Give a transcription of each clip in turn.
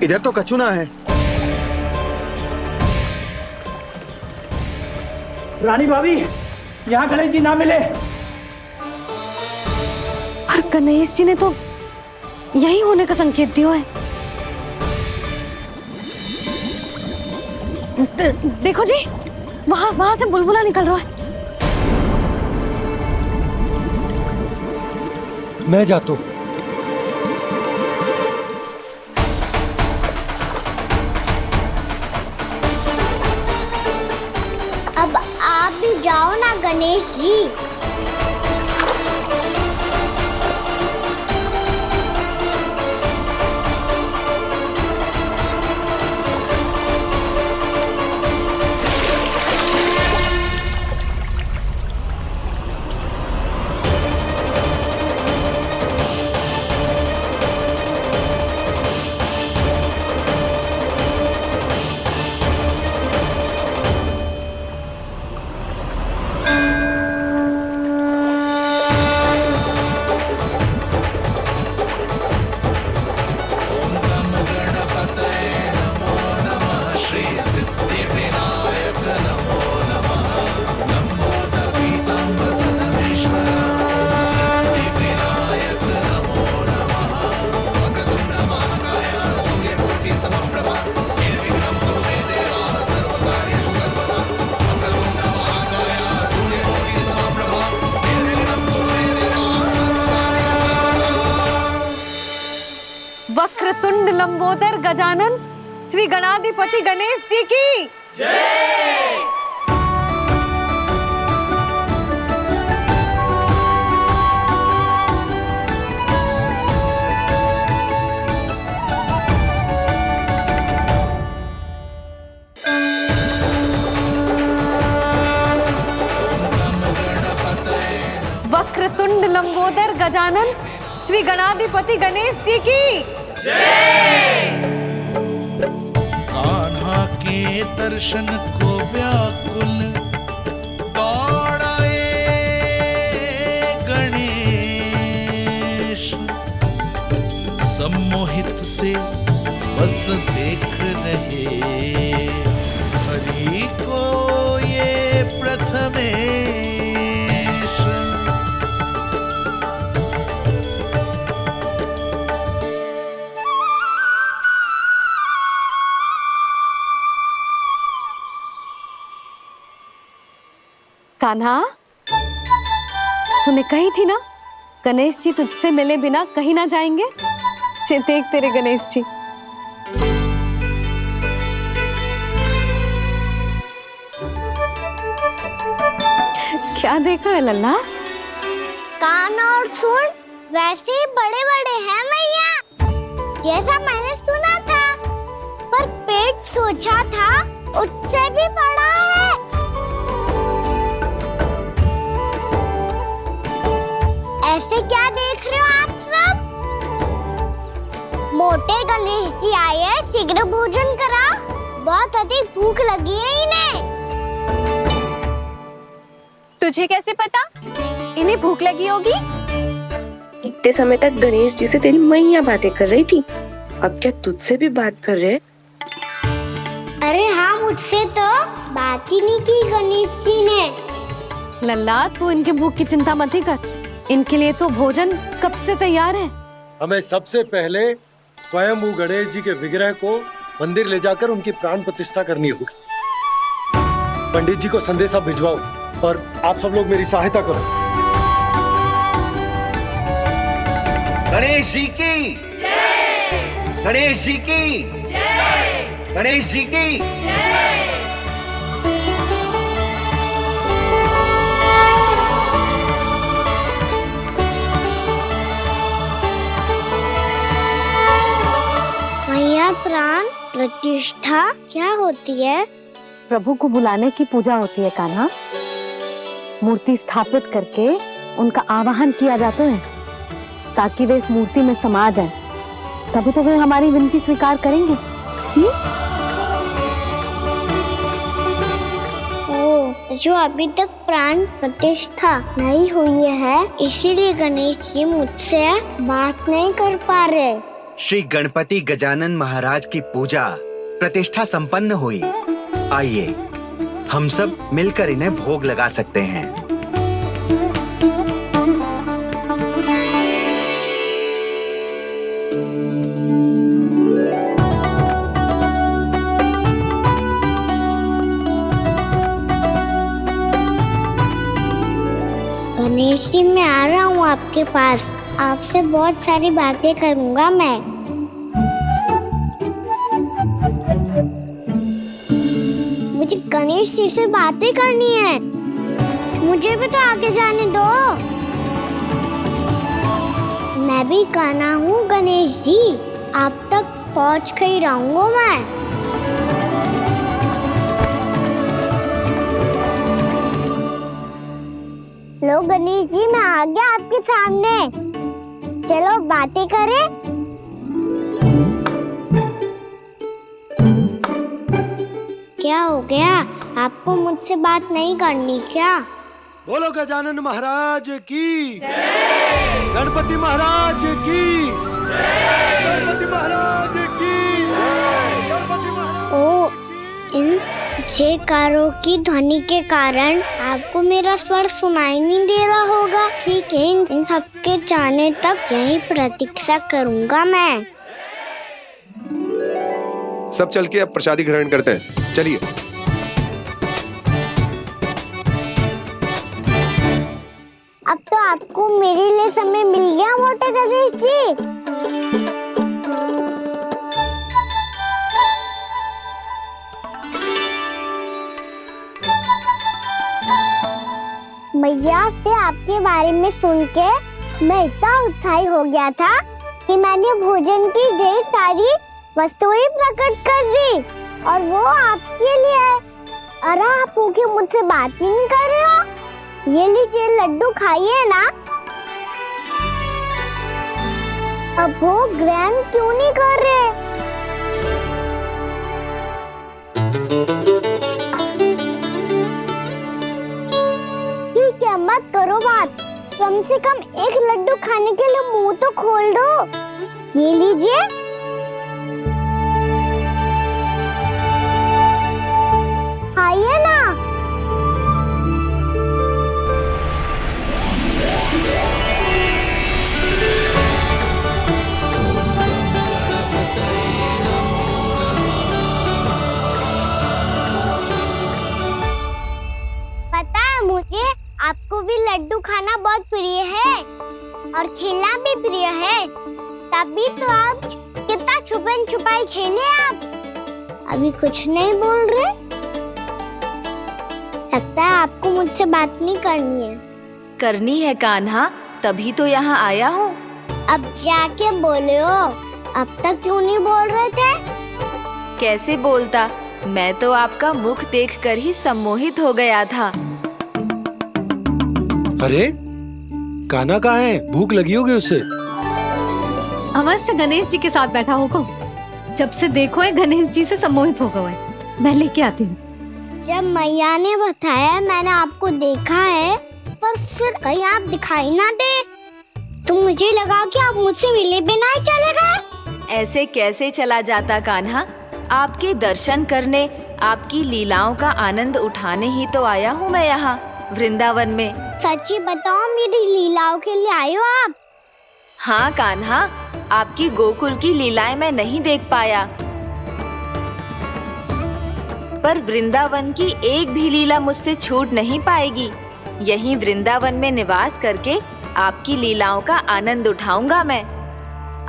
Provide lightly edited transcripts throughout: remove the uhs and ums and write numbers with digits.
इधर तो कचुना है। रानी भाभी, यहाँ गणेश जी ना मिले। पर गणेश जी ने तो यही होने का संकेत दिया है। देखो जी, वहां से बुलबुला निकल रहा है। मैं जाता हूँ। अब आप भी जाओ ना गणेश जी। वक्रतुंड लंबोदर गजानन श्री गणाधिपति गणेश जी की जय। वक्रतुंड लंबोदर गजानन श्री गणाधिपति गणेश जी की जय। कान्हा के दर्शन को व्याकुल दौड़ाए गणेश, सम्मोहित से बस देख रहे हरि को ये प्रथमेश। कान्हा, तूने कही थी ना गणेश जी तुझसे मिले बिना कहीं ना जाएंगे। देख तेरे गणेश जी। क्या देख रहा है लल्ला? कान और सुन वैसे ही बड़े बड़े हैं मैया, जैसा मैंने सुना था। पर पेट सोचा था उससे भी बड़ा है। ऐसे क्या देख रहे हो आप सब? मोटे गणेश जी आए हैं, शीघ्र भोजन करा, बहुत अधिक भूख लगी है इन्हें। तुझे कैसे पता इन्हें भूख लगी होगी? इतने समय तक गणेश जी से तेरी मैया बातें कर रही थी, अब क्या तुझसे भी बात कर रहे? अरे हाँ, मुझसे तो बात ही नहीं की गणेश जी ने। लल्ला, तू इनके भूख की चिंता मत ही कर, इनके लिए तो भोजन कब से तैयार है। हमें सबसे पहले स्वयं गणेश जी के विग्रह को मंदिर ले जाकर उनकी प्राण प्रतिष्ठा करनी होगी। पंडित जी को संदेशा भिजवाओ और आप सब लोग मेरी सहायता करो। गणेश जी की जय। गणेश जी की जय। गणेश जी की जय। मैया, प्राण प्रतिष्ठा क्या होती है? प्रभु को बुलाने की पूजा होती है कान्हा। मूर्ति स्थापित करके उनका आवाहन किया जाता है ताकि वे इस मूर्ति में समा जाएं। तभी तो वे हमारी विनती स्वीकार करेंगे। जो अभी तक प्राण प्रतिष्ठा नहीं हुई है, इसीलिए गणेश जी मुझसे बात नहीं कर पा रहे। श्री गणपति गजानन महाराज की पूजा प्रतिष्ठा संपन्न हुई। आइए हम सब मिलकर इन्हें भोग लगा सकते हैं। गणेश जी, मैं आ रहा हूँ आपके पास। आपसे बहुत सारी बातें करूँगा मैं। मुझे गणेश जी से बातें करनी है। मुझे भी तो आगे जाने दो। मैं भी कान्हा हूँ गणेश जी। आप तक पहुँच कर ही रहूँगा मैं। लो गणेश जी, मैं आ गया आपके सामने। चलो बातें करें। क्या हो गया? आपको मुझसे बात नहीं करनी क्या? बोलो गजानन महाराज की, गणपति महाराज की, गणपति महाराज की, गणपति महाराज। ओ, इन जयकारों की ध्वनि के कारण आपको मेरा स्वर सुनाई नहीं दे रहा होगा। ठीक है, इन सबके जाने तक यही प्रतीक्षा करूंगा मैं। सब चल के अब प्रसादी ग्रहण करते हैं। चलिए। अब तो आपको मेरे लिए समय मिल गया मोटे गणेश जी। मैया से आपके बारे में सुन के मैं इतना उत्साही हो गया था कि मैंने भोजन की ढेर सारी वस्तुएं प्रकट कर दी, और वो आपके लिए। अरे आप भूखे मुझसे बात ही नहीं कर रहे हो। ये लीजिए लड्डू, खाइए ना। अब भोग ग्रहण क्यों नहीं कर रहे? ठीक है, मत करो बात। कम से कम एक लड्डू खाने के लिए मुंह तो खोल दो। ये लीजिए। खाइए ना। पता है मुझे, आपको भी लड्डू खाना बहुत प्रिय है और खेलना भी प्रिय है। तभी तो आप कितना छुपन छुपाई खेले। आप अभी कुछ नहीं बोल रहे। लगता है आपको मुझसे बात नहीं करनी है। करनी है कान्हा, तभी तो यहाँ आया हूँ। अब जाके बोलो। अब तक क्यों नहीं बोल रहे थे? कैसे बोलता, मैं तो आपका मुख देखकर ही सम्मोहित हो गया था। अरे कान्हा कहाँ है? भूख लगी होगी उसे। अवश्य गणेश जी के साथ बैठा होगा। जब से देखो है गणेश जी से सम्मोहित हो गया है। मैं लेके आती हूँ। जब मैया ने बताया मैंने आपको देखा है, पर फिर कहीं आप दिखाई ना दे, तो मुझे लगा कि आप मुझसे मिले बिना ही चले गए। ऐसे कैसे चला जाता कान्हा? आपके दर्शन करने, आपकी लीलाओं का आनंद उठाने ही तो आया हूँ मैं यहाँ वृंदावन में। सच्ची बताओ, मेरी लीलाओं के लिए आए हो आप? हाँ कान्हा, आपकी गोकुल की लीलाएं मैं नहीं देख पाया, पर वृंदावन की एक भी लीला मुझसे छूट नहीं पाएगी। यहीं वृंदावन में निवास करके आपकी लीलाओं का आनंद उठाऊंगा मैं।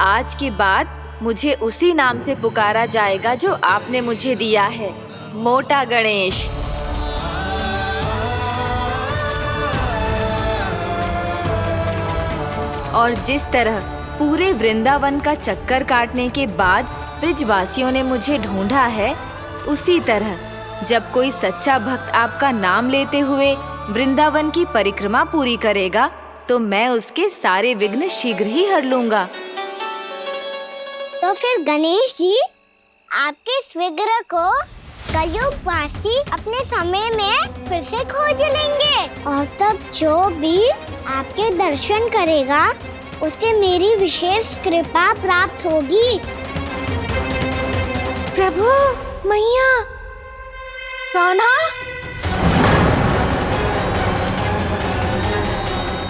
आज के बाद मुझे उसी नाम से पुकारा जाएगा जो आपने मुझे दिया है, मोटा गणेश। और जिस तरह पूरे वृंदावन का चक्कर काटने के बाद ब्रिजवासियों ने मुझे ढूंढा है, उसी तरह जब कोई सच्चा भक्त आपका नाम लेते हुए वृंदावन की परिक्रमा पूरी करेगा, तो मैं उसके सारे विघ्न शीघ्र ही हर लूंगा। तो फिर गणेश जी, आपके इस विग्रह को कलयुग वासी अपने समय में फिर से खोज लेंगे, और तब जो भी आपके दर्शन करेगा उसे मेरी विशेष कृपा प्राप्त होगी। प्रभु, मैया, कान्हा।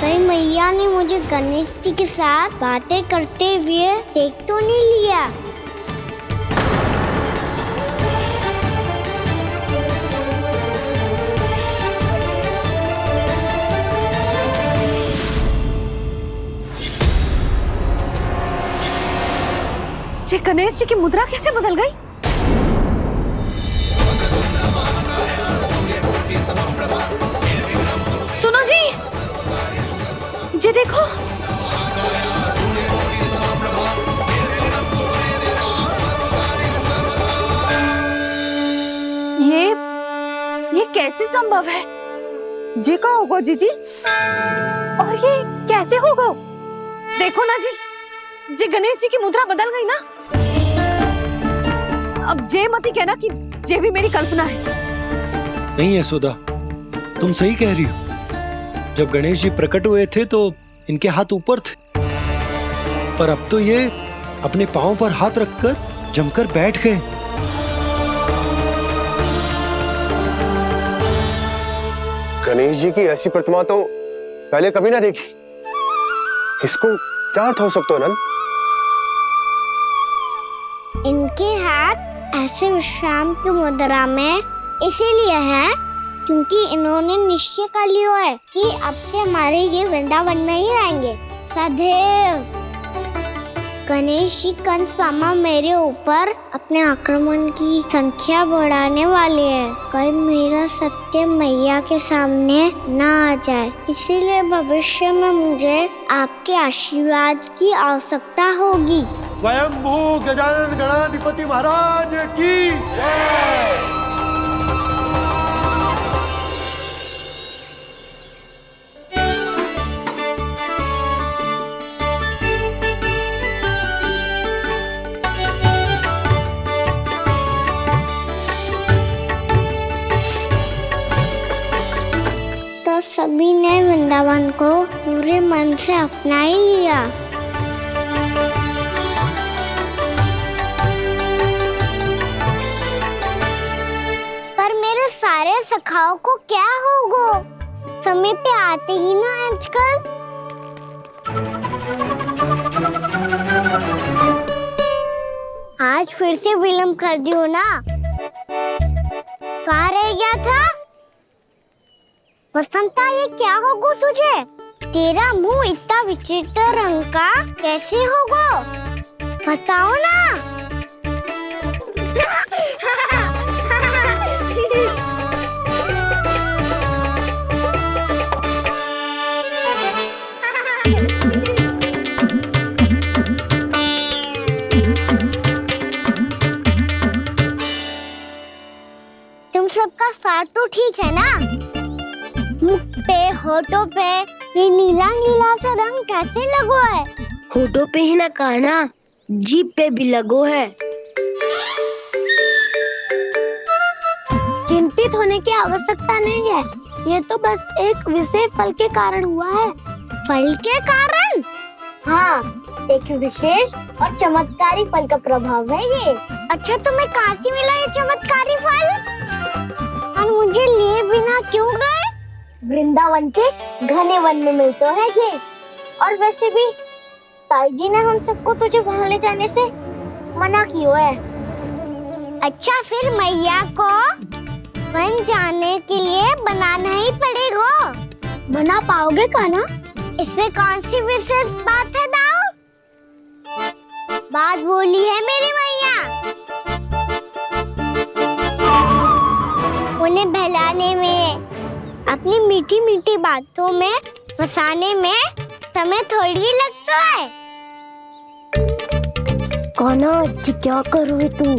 कहीं मैया ने मुझे गणेश जी के साथ बातें करते हुए देख तो नहीं लिया। ये गणेश जी की मुद्रा कैसे बदल गई? सुनो जी, ये देखो। ये कैसे संभव है? जी का होगा जीजी? और ये कैसे होगा? देखो ना जी, ये गणेश जी की मुद्रा बदल गई ना। अब जे मती कहना कि ये भी मेरी कल्पना है। नहीं यशोदा, तुम सही कह रही हो। जब गणेश जी प्रकट हुए थे तो इनके हाथ ऊपर थे, पर अब तो ये अपने पांव पर हाथ रखकर जमकर बैठ गए। गणेश जी की ऐसी प्रतिमा तो पहले कभी ना देखी। इसको क्या अर्थ हो सकता है नंद? इनके हाथ ऐसे विश्राम की मुद्रा में इसीलिए है क्योंकि इन्होंने निश्चय कर लिया है कि अब से हमारे ये वृंदावन में ही रहेंगे सदैव। गणेश जी कंस मामा मेरे ऊपर अपने आक्रमण की संख्या बढ़ाने वाले हैं। कल मेरा सत्य मैया के सामने ना आ जाए, इसीलिए भविष्य में मुझे आपके आशीर्वाद की आवश्यकता होगी। स्वयंभू गजानन गणाधिपति महाराज की जय। तो सभी ने वृंदावन को पूरे मन से अपना ही लिया। सारे सखाओं को क्या होगा? समय पे आते ही ना आजकल। आज फिर से विलंब कर दियो ना। कहाँ रह गया था? वसंता, ये क्या होगा तुझे? तेरा मुंह इतना विचित्र रंग का कैसे होगा? बताओ ना। सबका साथ तो ठीक है ना? मुख पे, होठों पे ये नीला नीला सा रंग कैसे लगो है? होठों पे ही ना कान्हा, जीभ पे भी लगो है। चिंतित होने की आवश्यकता नहीं है, ये तो बस एक विशेष फल के कारण हुआ है। फल के कारण? हाँ, एक विशेष और चमत्कारी फल का प्रभाव है ये। अच्छा, तुम्हें कहाँ से मिला ये चमत्कारी फल? और मुझे लिए बिना क्यों गए? वृंदावन के घने वन में मिलते हैं ये। और वैसे भी ताई जी ने हम सबको तुझे वहाँ ले जाने से मना किया है। अच्छा, फिर मैया को वन जाने के लिए बनाना ही पड़ेगा। बना पाओगे कान्हा? इसमें कौन सी विशेष बात है दाऊ? बात बोली है मेरी मैया। उन्हें बहलाने में, अपनी मीठी मीठी बातों में फंसाने में समय थोड़ी लगता है। कान्हा, क्या कर रही तू?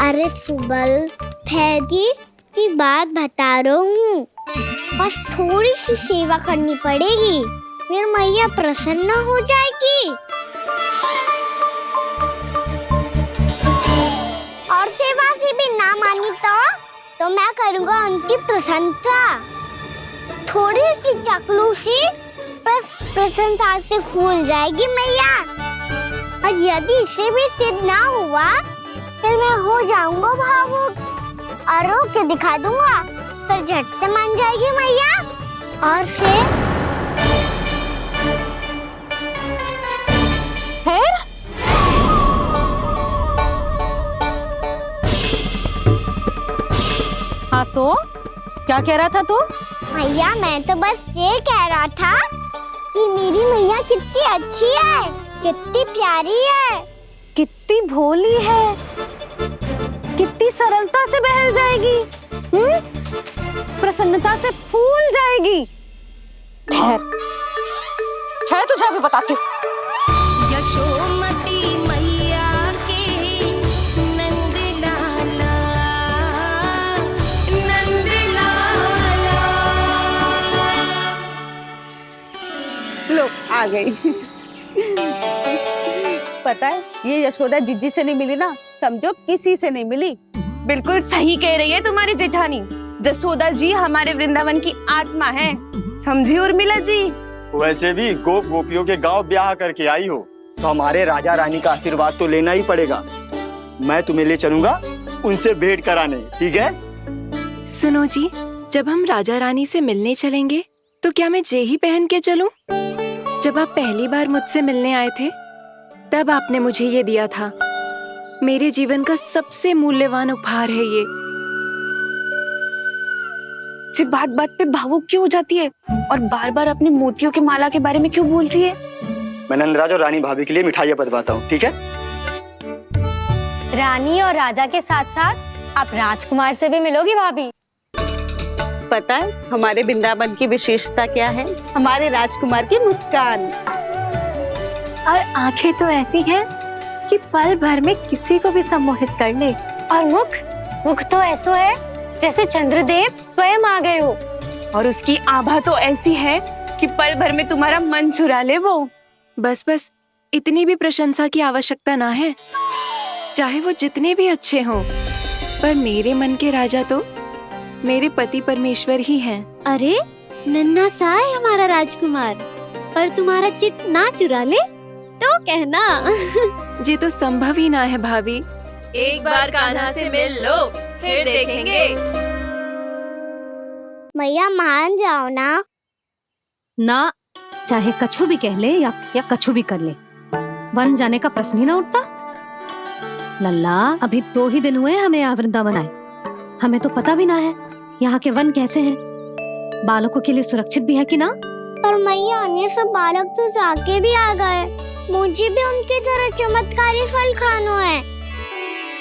अरे सुबल, फैजी की बात बता रहा हूँ। बस थोड़ी सी सेवा करनी पड़ेगी, फिर मैया प्रसन्न हो जाएगी। और सेवा से भी ना मानी तो मैं करूँगा उनकी प्रसन्नता। थोड़ी सी चकलूसी प्रसन्नता से फूल जाएगी मैया। और यदि इसे भी सिद्ध ना हुआ फिर मैं हो जाऊंगा भावुक और रो के दिखा दूंगा, फिर झट से मान जाएगी मैया। और फिर हाँ तो क्या कह रहा था तू? मैया मैं तो बस ये कह रहा था कि मेरी मैया कितनी अच्छी है, कितनी प्यारी है, कितनी भोली है, कितनी सरलता से बहल जाएगी, प्रसन्नता से फूल जाएगी। ठहर ठहर, तुझे अभी बताती हूँ। यशोमती मैया के नंद लाला, नंद लाला। लो आ गई। पता है ये यशोदा जिज्जी से नहीं मिली ना, समझो किसी से नहीं मिली। बिल्कुल सही कह रही है तुम्हारी जेठानी। जसोदा जी हमारे वृंदावन की आत्मा है, समझी उर्मिला जी। वैसे भी गोप गोपियों के गांव ब्याह करके आई हो तो हमारे राजा रानी का आशीर्वाद तो लेना ही पड़ेगा। मैं तुम्हें ले चलूंगा उनसे भेंट कराने, ठीक है? सुनो जी, जब हम राजा रानी से मिलने चलेंगे तो क्या मैं जे ही पहन के चलूं? जब आप पहली बार मुझसे मिलने आए थे तब आपने मुझे ये दिया था। मेरे जीवन का सबसे मूल्यवान उपहार है ये। जी बात बात पे भावुक क्यों हो जाती है और बार बार अपने मोतियों के माला के बारे में क्यों बोल रही है? मैं नंदराज और रानी भाभी के लिए मिठाइयाँ बंटवाता हूँ, ठीक है? रानी और राजा के साथ साथ आप राजकुमार से भी मिलोगी भाभी। पता है हमारे वृंदावन की विशेषता क्या है? हमारे राजकुमार की मुस्कान। और आंखें तो ऐसी हैं कि पल भर में किसी को भी सम्मोहित कर ले। और मुख तो ऐसा है जैसे चंद्रदेव स्वयं आ गए हो। और उसकी आभा तो ऐसी है कि पल भर में तुम्हारा मन चुरा ले वो। बस बस, इतनी भी प्रशंसा की आवश्यकता ना है। चाहे वो जितने भी अच्छे हों, पर मेरे मन के राजा तो मेरे पति परमेश्वर ही हैं। अरे नन्हा सा है हमारा राजकुमार, पर तुम्हारा चित्त ना चुरा ले तो कहना। ये तो संभव ही ना है भाभी। एक बार कान्हा से मिल लो, फिर देखेंगे। मैया मान जाओ ना। ना, चाहे कछु भी कह ले या कछु भी कर ले, वन जाने का प्रश्न ही ना उठता। लल्ला, अभी 2 ही दिन हुए हमें यहाँ वृंदावन आए, हमें तो पता भी ना है यहाँ के वन कैसे हैं, बालकों के लिए सुरक्षित भी है कि ना। पर मैया अन्य सब बालक तो जाके भी आ गए, मुझे भी उनकी तरह चमत्कारी फल खाना है।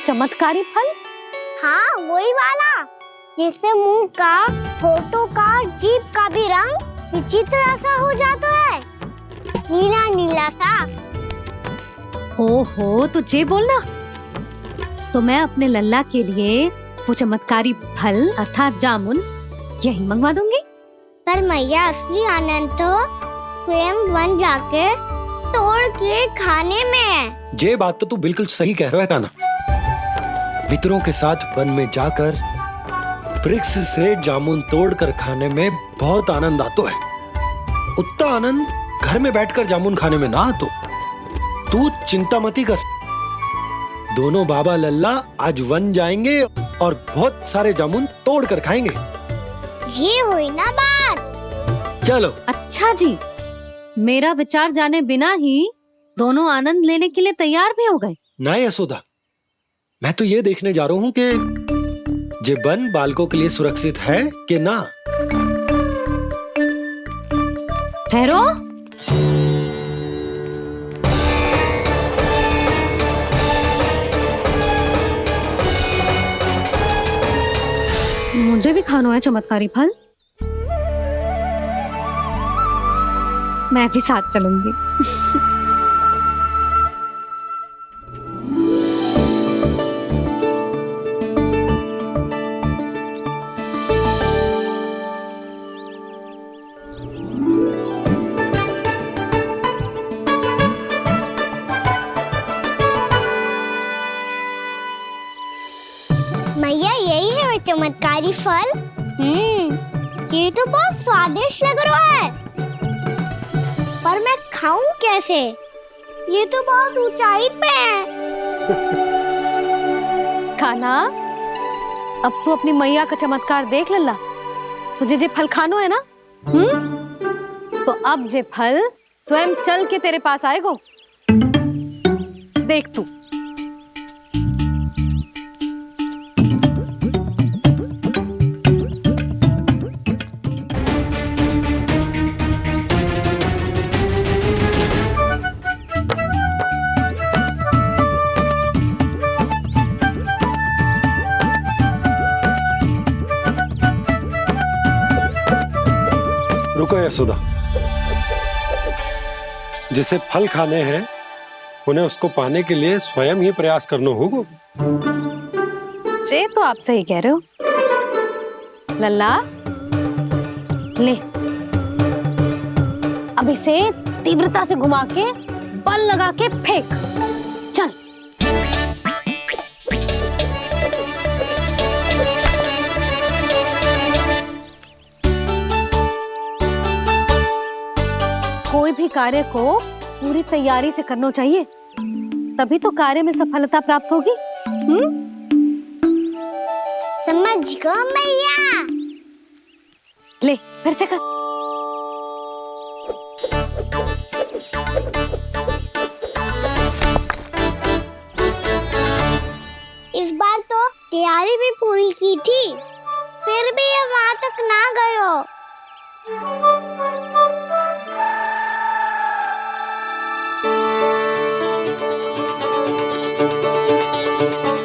चमत्कारी फल? हाँ वही वाला, जिससे मुंह का, होठों का, जीभ का भी रंग विचित्र सा हो जाता है, नीला नीला सा। ओहो, तो जे बोलना। तो मैं अपने लल्ला के लिए वो चमत्कारी फल अर्थात जामुन यही मंगवा दूंगी। पर मैया असली आनंद तो स्वयं वन जाके तोड़ के खाने में है। ये बात तो तू बिल्कुल सही कह रहा है कान्हा। मित्रों के साथ वन में जाकर वृक्ष से जामुन तोड़कर खाने में बहुत आनंद आता है। उतना आनंद घर में बैठकर जामुन खाने में ना आतो। तू चिंता मती कर, दोनों बाबा लल्ला आज वन जाएंगे और बहुत सारे जामुन तोड़कर खाएंगे। ये हुई ना बात। चलो। अच्छा जी, मेरा विचार जाने बिना ही दोनों आनंद लेने के लिए तैयार भी हो गए। ना यशोदा, मैं तो ये देखने जा रहा हूँ कि ये वन बालकों के लिए सुरक्षित है कि ना। ठहरो, मुझे भी खाना है चमत्कारी फल। मैं भी साथ चलूंगी। मैया यही है वो चमत्कारी फल। ये तो बहुत स्वादिष्ट लग रहा है। पर मैं खाऊं कैसे? ये तो बहुत ऊंचाई पे है। कान्हा, अब तू अपनी मैया का चमत्कार देख लल्ला। तुझे जे फल खानो है ना, तो अब जे फल स्वयं चल के तेरे पास आएगो। देख तू। रुको यशोदा, जिसे फल खाने हैं उन्हें उसको पाने के लिए स्वयं ही प्रयास करना होगा। जे तो आप सही कह रहे हो लल्ला। ले, अब इसे तीव्रता से घुमा के बल लगा के फेंक। चल। कोई भी कार्य को पूरी तैयारी से करना चाहिए, तभी तो कार्य में सफलता प्राप्त होगी। समझ गो मैया। ले, फिर से कर। इस बार तो तैयारी भी पूरी की थी, फिर भी ये वहां तक ना गयो।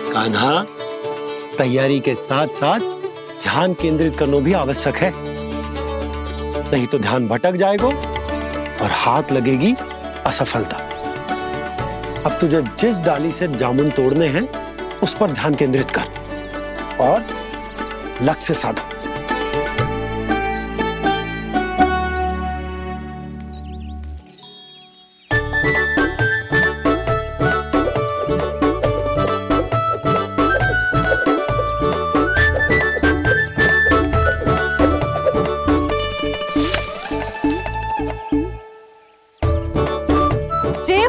कान्हा, तैयारी के साथ साथ ध्यान केंद्रित करना भी आवश्यक है, नहीं तो ध्यान भटक जाएगा और हाथ लगेगी असफलता। अब तुझे जिस डाली से जामुन तोड़ने हैं उस पर ध्यान केंद्रित कर और लक्ष्य साधो।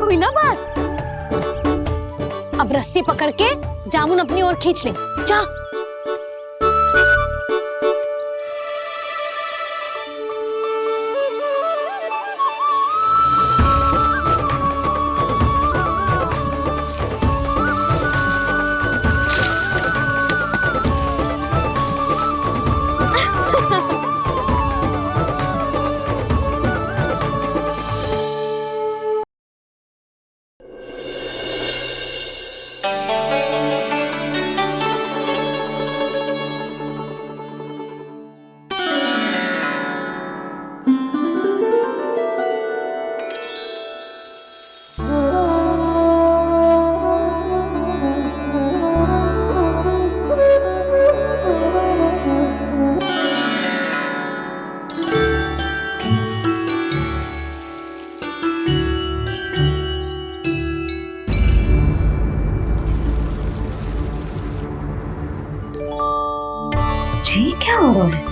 हुई ना बात। अब रस्सी पकड़ के जामुन अपनी ओर खींच ले। जा। जी क्या हो रहा है?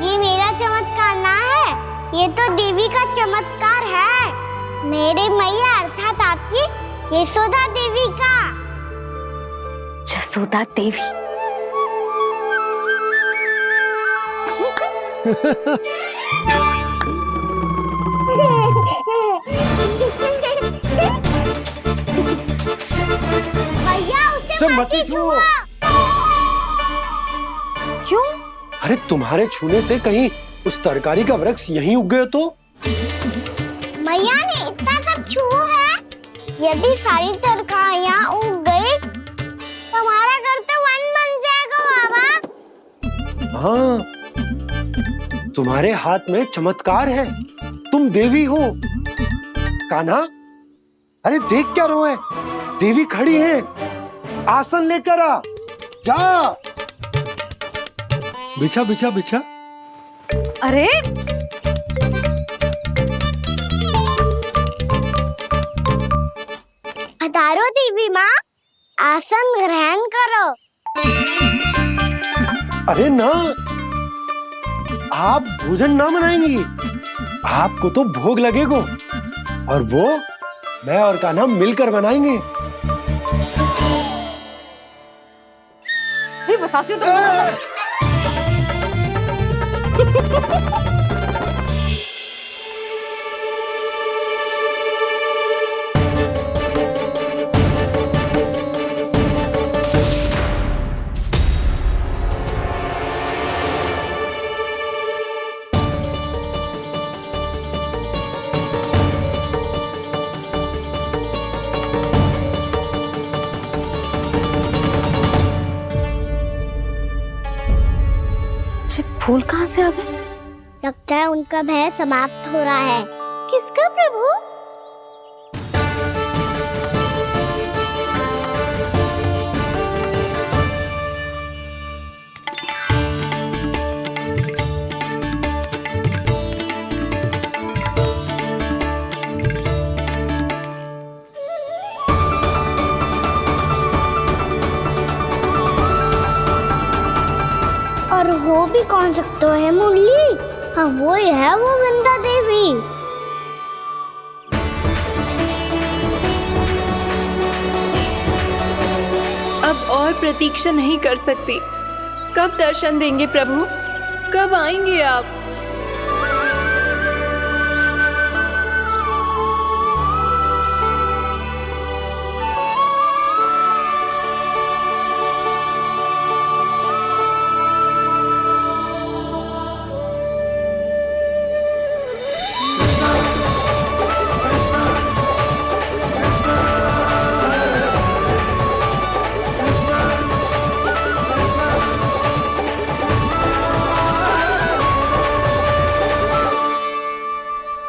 ये मेरा चमत्कार ना है, ये तो देवी का चमत्कार है। मेरे मैया अर्थात आपकी यशोदा देवी का। यशोदा देवी। भैया उसे मत छुओ। क्यों? अरे तुम्हारे छूने से कहीं उस तरकारी का वृक्ष यहीं उग गए तो? मैया ने इतना सब छुआ है, यदि सारी तरकारियां उग गई तो हमारा घर तो वन बन जाएगा बाबा। हाँ, तुम्हारे हाथ में चमत्कार है, तुम देवी हो। कान्हा, अरे देख क्या रहो है, देवी खड़ी है, आसन लेकर आ, जा। बिछा बिछा बिछा। अरे आसन ग्रहण करो। अरे ना, आप भोजन ना मनाएंगी, आपको तो भोग लगेगा और वो मैं और कान्हा मिलकर बनाएंगे। भी बताती हूँ तुमको। फूल कहाँ से आ गए? लगता है उनका भय समाप्त हो रहा है। किसका प्रभु? और हो भी कौन सकता है मुरली? हाँ वो ही है, वो वृंदा देवी। अब और प्रतीक्षा नहीं कर सकती। कब दर्शन देंगे प्रभु? कब आएंगे आप?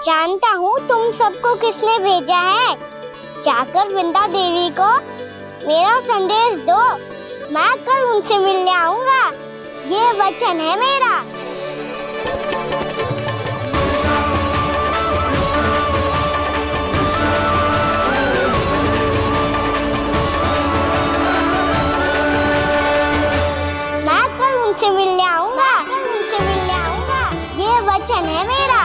जानता हूँ तुम सबको किसने भेजा है। जाकर वृंदा देवी को मेरा संदेश दो, मैं कल उनसे मिलने आऊंगा। ये वचन है मेरा। मैं कल उनसे मिलने आऊंगा। ये वचन है मेरा।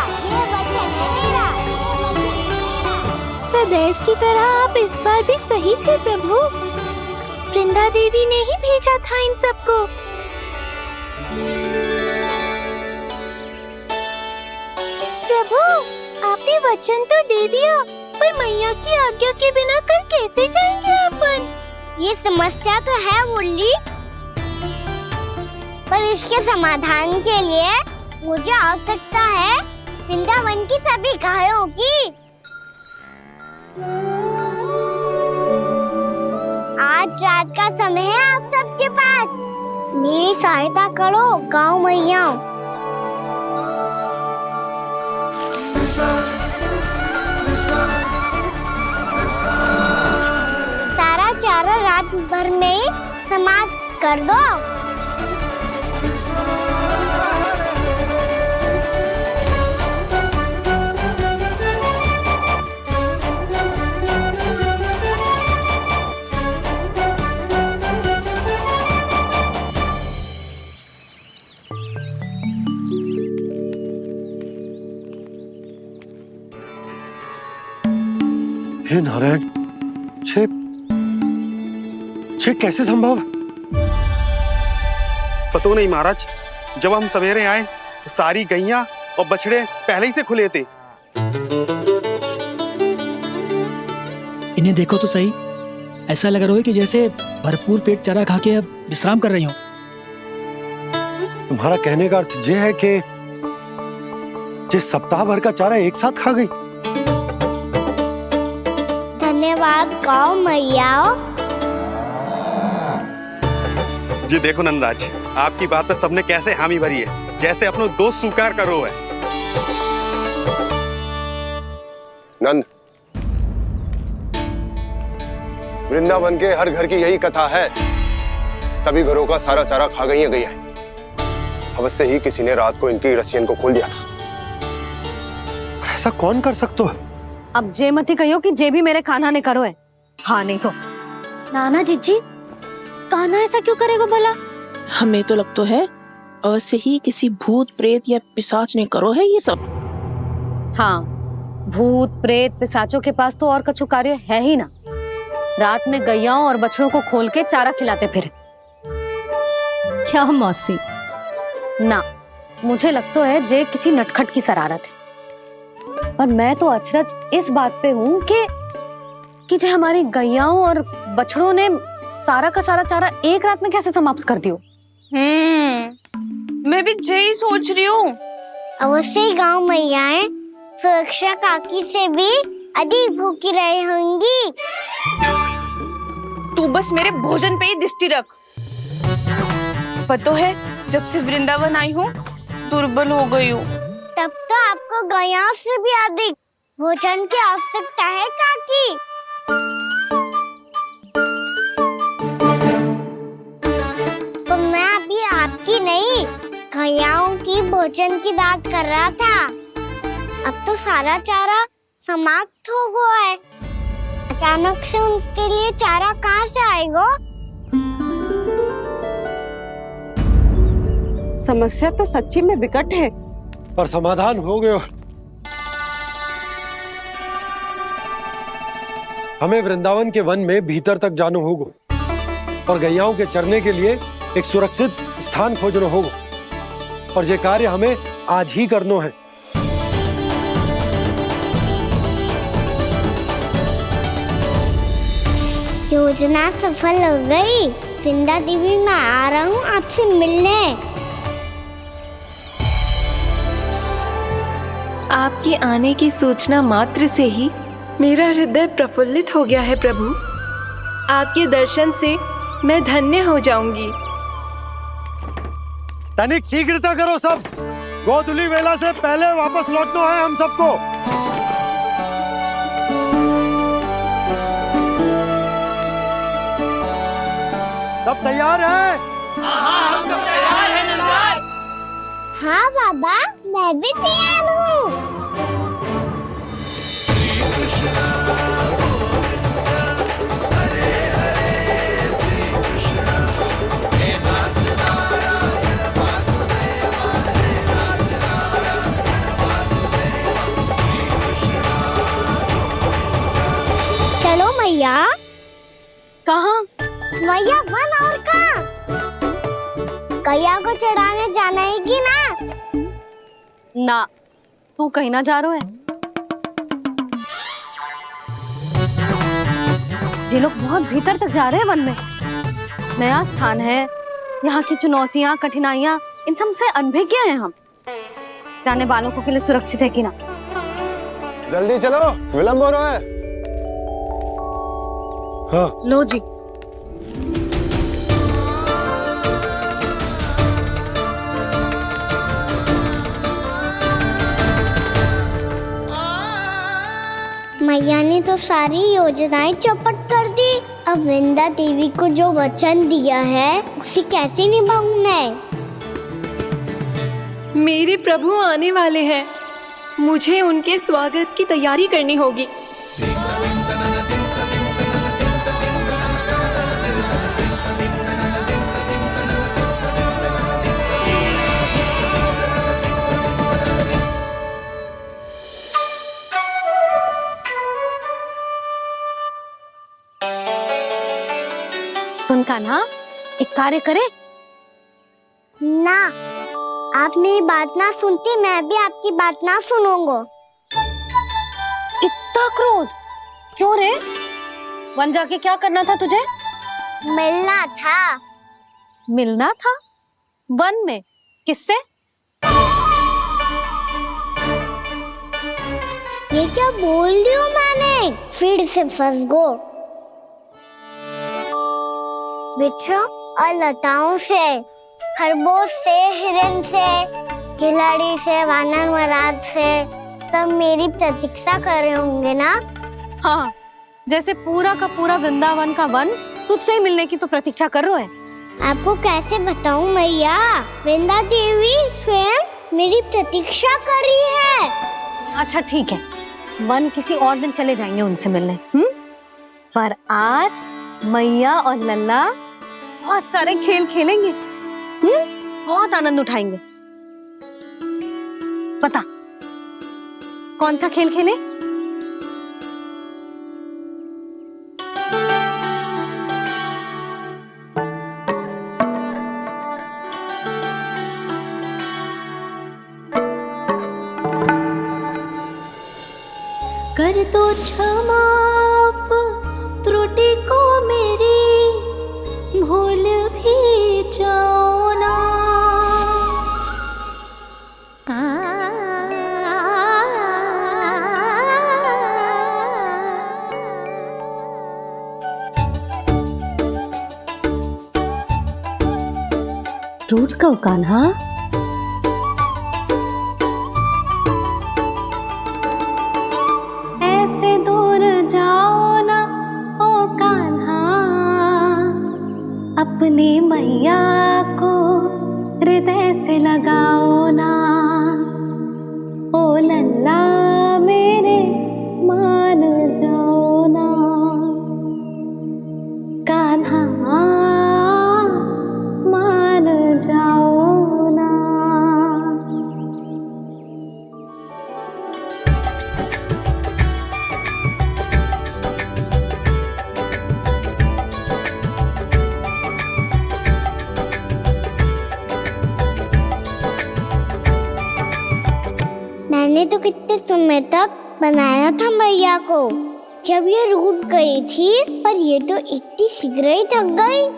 सदैव की तरह आप इस बार भी सही थे प्रभु। वृंदा देवी ने ही भेजा था इन सबको। प्रभु, आपने वचन तो दे दिया, पर मैया की आज्ञा के बिना कल कैसे जाएंगे अपन? ये समस्या तो है मुरली, पर इसके समाधान के लिए मुझे आवश्यकता है वृंदावन की सभी गायों की। आज रात का समय है आप सबके पास। मेरी सहायता करो गाँव मैया। सारा चारा रात भर में समाप्त कर दो। हे नारायण, छे कैसे संभव? पता नहीं महाराज, जब हम सवेरे आए तो सारी गैया और बछड़े पहले ही से खुले थे। इन्हें देखो तो सही, ऐसा लग रहा है कि जैसे भरपूर पेट चारा खा के अब विश्राम कर रही हो। तुम्हारा कहने का अर्थ यह है कि जिस सप्ताह भर का चारा एक साथ खा गई। धन्यवाद गाँव मैया। जी देखो नंदराज, आपकी बात पे सबने कैसे हामी भरी है, जैसे अपनो दोस्त स्वीकार करो है। नंद, वृंदावन के हर घर की यही कथा है। सभी घरों का सारा चारा खा गई है। अवश्य ही किसी ने रात को इनकी रस्सियन को खोल दिया था। ऐसा कौन कर सकता है? अब जे मत ही कहियो कि जे भी मेरे कान्हा ने करो है। हाँ नहीं तो नाना जीजी, कान्हा ऐसा क्यों करेगा भला? हमें तो लगता है अवश्य ही किसी भूत प्रेत या पिशाच ने करो है ये सब। हाँ, भूत प्रेत पिशाचों के पास तो और कछु कार्य है ही ना। रात में गैयाओं और बछड़ों को खोल के चारा खिलाते फिर। क्या मौसी? ना, मुझे लगता है जे किसी नटखट की शरारत है। पर मैं तो अचरज इस बात पे हूँ कि जो हमारी गैयाओं और बछड़ों ने सारा का सारा चारा एक रात में कैसे समाप्त कर दियो। मैं भी यही सोच रही हूँ। अवश्य ही गाँव मैयाएं सुरक्षा काकी से भी अधिक भूखी रही होंगी। तू बस मेरे भोजन पे ही दृष्टि रख। पता है जब से वृंदावन आई हूँ दुर्बल हो गई हूँ। तब तो आपको गैयाओं से भी अधिक भोजन की आवश्यकता है काकी। तो मैं अभी आपकी नहीं गैयाओं की भोजन की बात कर रहा था। अब तो सारा चारा समाप्त हो गया है। अचानक से उनके लिए चारा कहाँ से आएगा? समस्या तो सच्ची में विकट है, पर समाधान हो गया। हमें वृंदावन के वन में भीतर तक जाना होगा और गैयाओं के चरने के लिए एक सुरक्षित स्थान खोजना होगा, और ये कार्य हमें आज ही करना है। योजना सफल हो गई। वृंदा देवी, मैं आ रहा हूँ आपसे मिलने। आपके आने की सूचना मात्र से ही मेरा हृदय प्रफुल्लित हो गया है प्रभु। आपके दर्शन से मैं धन्य हो जाऊंगी। तनिक शीघ्रता करो सब, गोधुली वेला से पहले वापस लौटना है हम सबको। सब तैयार है? हाँ, हम सब तैयार हैं नंदराज। हाँ बाबा, मैं भी तैयार हूँ। चलो मैया। कहाँ? मैया वन और कहाँ? गैया को चढ़ाने जाना है कि ना? ना, तू कहीं ना जा रहा है। ये लोग बहुत भीतर तक जा रहे हैं वन में। नया स्थान है, यहाँ की चुनौतियाँ कठिनाइयाँ इन सब से अनभिज्ञ हैं हम। जाने वालों के लिए सुरक्षित है कि ना? जल्दी चलो, विलंब हो रहा है। हाँ। लो जी। मैया ने तो सारी योजनाएं चौपट कर दी। अब वृंदा देवी को जो वचन दिया है उसे कैसे निभाऊं मैं? मेरे प्रभु आने वाले हैं, मुझे उनके स्वागत की तैयारी करनी होगी। सुन कान्हा, एक कार्य करे ना। आप मेरी बात ना सुनती, मैं भी आपकी बात ना सुनूंगा। इतना क्रोध क्यों रे? वन जाके क्या करना था तुझे? मिलना था। मिलना था? वन में? किससे? ये क्या बोल रही हूँ मैंने? फिर से फंस गो। बिच्छू और लताओं से, खरगोश से, हिरन से, खिलाड़ी से, वानर महाराज से, सब मेरी प्रतीक्षा कर रहे होंगे ना? हाँ, जैसे पूरा का पूरा वृंदावन का वन तुझसे ही मिलने की तो प्रतीक्षा कर रहा है। आपको कैसे बताऊं मैया? वृंदा देवी स्वयं मेरी प्रतीक्षा कर रही है। अच्छा ठीक है, वन किसी और दिन चले जाएंगे उनसे मिलने। पर आज मैया और लल्ला बहुत सारे खेल खेलेंगे, बहुत आनंद उठाएंगे। बता कौन सा खेल खेले? कर दो क्षमा त्रुटि को मेरी, भूल भी जाओ ना। रूठ कब कान्हा? ऐसे दूर जाओ ना ओ कान्हा, अपनी मैया को हृदय से लगाओ ना। ओ लल्ला मेरे मान जाओ ना, कान्हा मान जाओ ना। मैंने तो कितने समय तक बनाया था मैया को, जब ये रूठ गई थी, पर ये तो इतनी शीघ्र ही थक गई।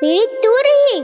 मेरी तू रही।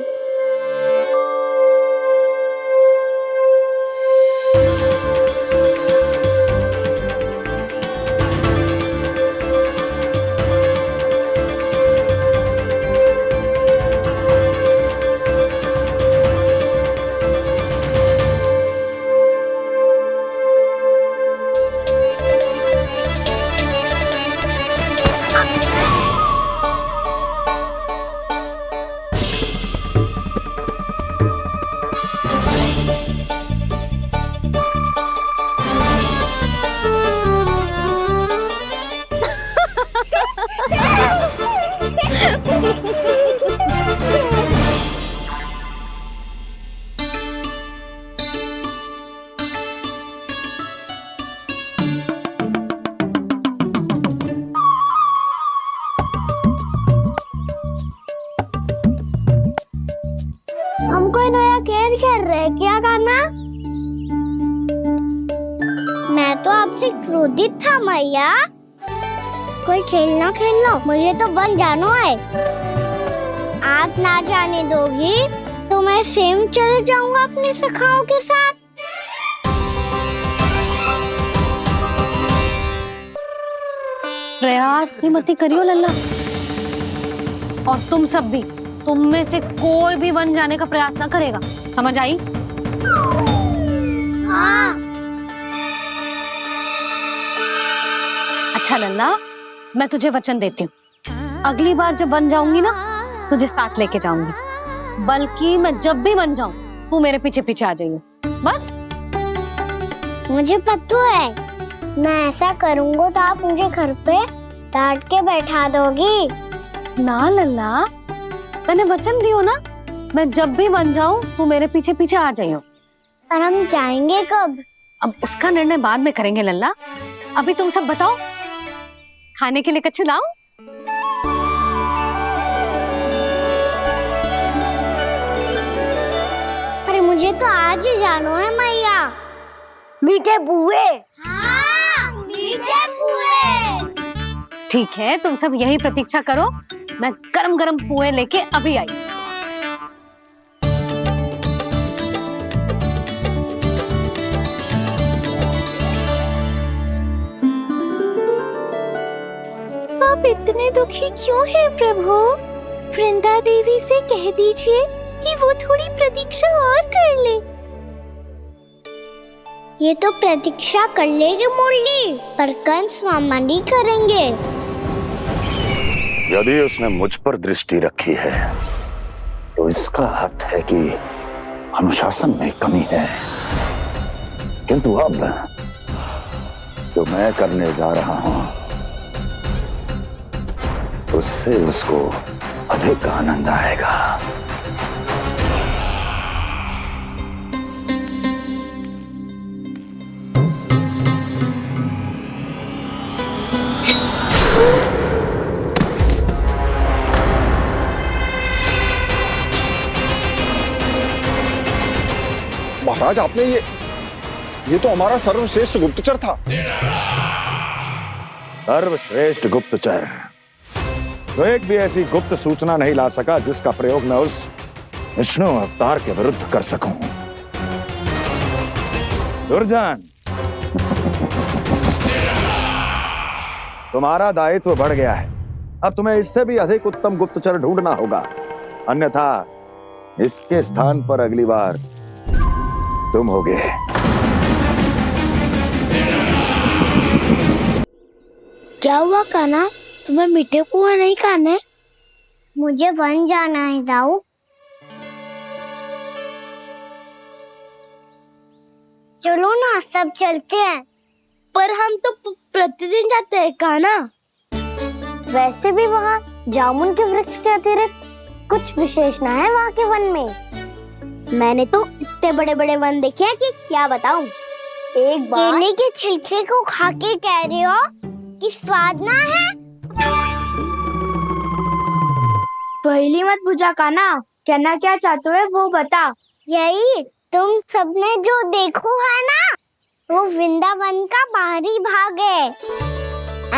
हम कोई नया खेल खेल रहे क्या करना? मैं तो आपसे क्रोधित था मैया। कोई खेलना खेल लो, मुझे तो बन जाना है। आप ना जाने दोगी तो मैं स्वयं चले जाऊंगा अपने सखाओं के साथ। प्रयास भी मत करियो लल्ला, और तुम सब भी, तुम में से कोई भी बन जाने का प्रयास ना करेगा, समझ आई? हाँ। अच्छा लल्ला, मैं तुझे वचन देती हूँ, अगली बार जब बन जाऊंगी ना, तुझे साथ लेके जाऊंगी। बल्कि मैं जब भी बन जाऊं, तू मेरे पीछे पीछे आ जाइयो, बस। मुझे पता है, मैं ऐसा करूंगा तो आप मुझे घर पे डांट के बैठा दोगी। ना लल्ला, मैंने वचन दियो ना, मैं जब भी बन जाऊं तू मेरे पीछे पीछे आ जाइयो। पर हम जाएंगे कब? अब उसका निर्णय बाद में करेंगे लल्ला। अभी तुम सब बताओ, खाने के लिए कुछ लाऊं? अरे मुझे तो आज ही जाना है मैया। मीठे पुए। हाँ, मीठे पुए। ठीक है, तुम सब यही प्रतीक्षा करो, मैं गरम गरम पुए लेके अभी आई। आप इतने दुखी क्यों हैं प्रभु? वृंदा देवी से कह दीजिए कि वो थोड़ी प्रतीक्षा और कर ले। ये तो प्रतीक्षा कर लेगी मुरली, पर कंस मामा नहीं करेंगे। यदि उसने मुझ पर दृष्टि रखी है तो इसका अर्थ है कि अनुशासन में कमी है। किंतु अब जो मैं करने जा रहा हूं उससे उसको अधिक आनंद आएगा। महाराज, आपने ये तो हमारा सर्वश्रेष्ठ गुप्तचर था। सर्वश्रेष्ठ गुप्तचर तो एक भी ऐसी गुप्त सूचना नहीं ला सका जिसका प्रयोग मैं उस विष्णु अवतार के विरुद्ध कर सकूं। दुर्जन, तुम्हारा दायित्व बढ़ गया है। अब तुम्हें इससे भी अधिक उत्तम गुप्तचर ढूंढना होगा, अन्यथा इसके स्थान पर अगली बार तुम होगे। क्या हुआ कान्हा, तुम्हें मीठे कुआं नहीं खाने? मुझे वन जाना है दाऊ। चलो ना, सब चलते हैं। पर हम तो प्रतिदिन जाते हैं कान्हा। वैसे भी वहाँ जामुन के वृक्ष के अतिरिक्त कुछ विशेष ना है वहाँ के वन में। मैंने तो इतने बड़े बड़े वन देखे हैं कि क्या बताऊं। एक बार केले के छिलके को खा के कह रहे हो कि स्वाद ना है? पहली मत पूछा कान्हा, कहना क्या चाहते हो वो बता। यही तुम सबने जो देखो है ना, वो वृंदावन का बाहरी भाग है।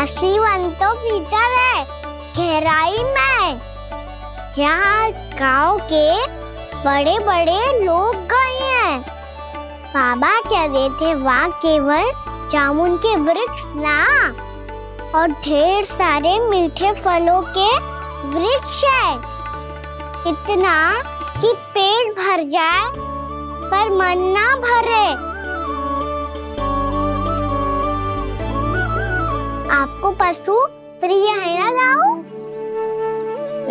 असली वन तो भीतर है, गहराई में, जहाँ गांव के बड़े बड़े लोग गए हैं। बाबा कह रहे थे वहाँ केवल जामुन के वृक्ष ना, और ढेर सारे मीठे फलों के वृक्ष है। इतना कि पेट भर जाए पर मन ना भरे। आपको पशु प्रिय है ना दाऊ?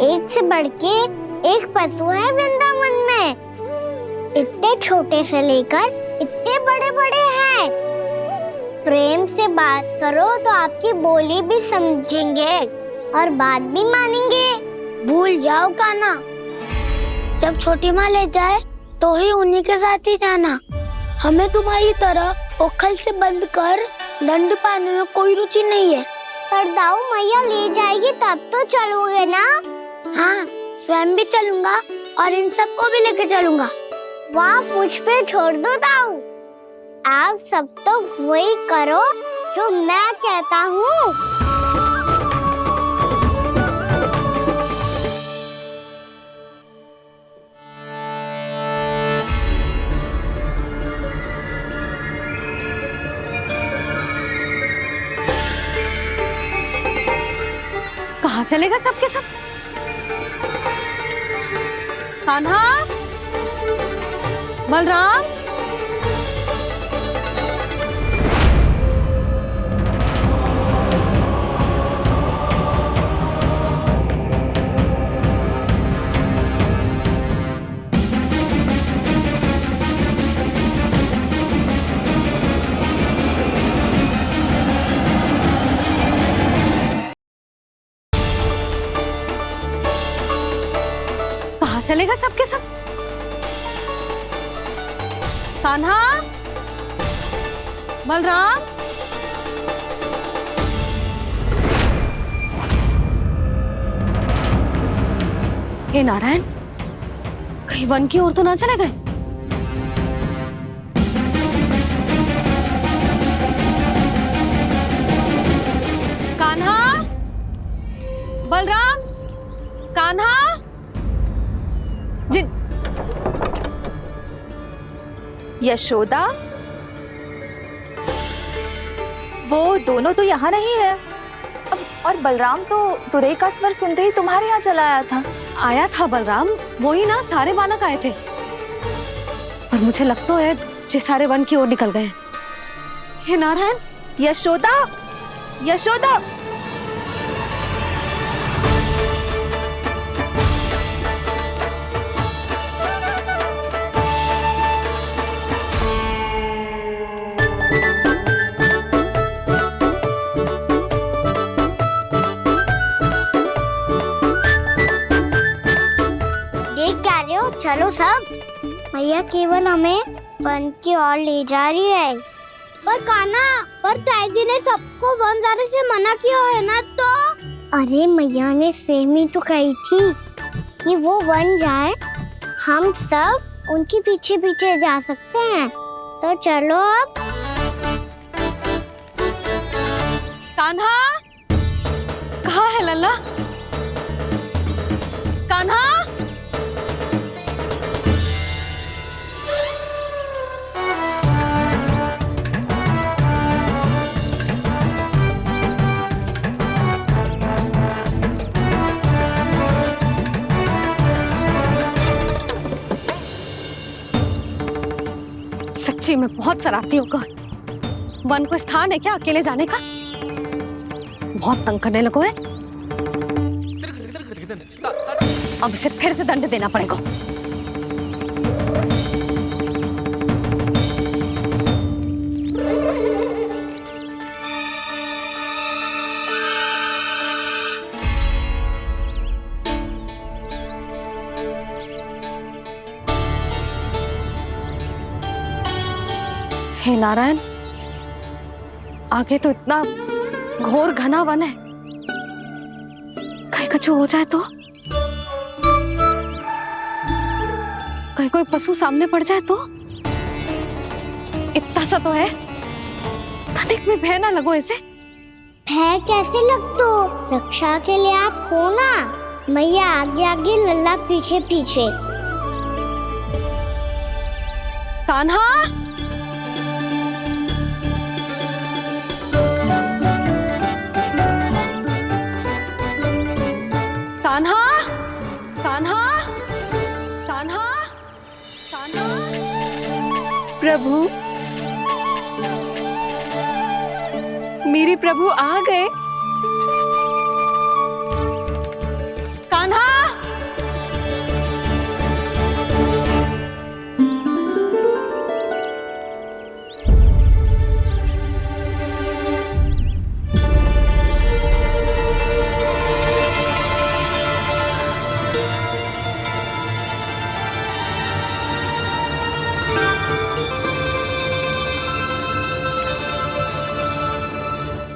एक से बढ़ के एक पशु है वृंदावन में। इतने छोटे से लेकर इतने बड़े बड़े हैं। प्रेम से बात करो तो आपकी बोली भी समझेंगे और बात भी मानेंगे। भूल जाओ कान्हा, जब छोटी माँ ले जाए तो ही उन्हीं के साथ ही जाना। हमें तुम्हारी तरह ओखल से बंद कर दंड पाने में कोई रुचि नहीं है। पर दाऊ मैया ले जाएगी तब तो चलोगे ना? हाँ, स्वयं भी चलूंगा और इन सबको भी लेके चलूंगा। वहाँ मुझ पे छोड़ दो दाऊ। आप सब तो वही करो जो मैं कहता हूँ। कहाँ चलेगा सबके सब? कान्हा, बलराम, कहाँ चलेगा सबके सब? कान्हा, बलराम, हे नारायण, कहीं वन की ओर तो ना चले गए? कान्हा, बलराम, कान्हा, यशोदा, वो दोनों तो यहाँ नहीं है। अब और बलराम तो तुरई का स्वर सुनते ही तुम्हारे यहाँ चला आया था। आया था बलराम, वो ही ना सारे बालक आए थे। पर मुझे लगता है ये सारे वन की ओर निकल गए। हे नारायण, यशोदा, यशोदा, चलो सब। मैया केवल हमें वन की ओर ले जा रही है। पर कान्हा, पर ताई जी ने सबको वन जाने से मना किया है ना, तो अरे मैया ने सेम ही तो कही थी कि वो वन जाए, हम सब उनके पीछे पीछे जा सकते हैं। तो चलो अब। कान्हा, कहाँ है लल्ला? कान्हा, सच्ची में बहुत शरारती होगा। वन को स्थान है क्या अकेले जाने का? बहुत तंग करने लगो है। अब इसे फिर से दंड देना पड़ेगा। हे नारायण, आगे तो इतना घोर घना वन है, कहीं कुछ हो जाए तो? कहीं कोई पशु सामने पड़ जाए तो? इतना सा तो है, तनिक भी भय ना लगो इसे। भय कैसे लग तो? रक्षा के लिए आप हो ना। मैया आगे आगे, लल्ला पीछे पीछे। कान्हा, कान्हा, कान्हा, कान्हा, कान्हा। प्रभु, मेरे प्रभु आ गए। कान्हा,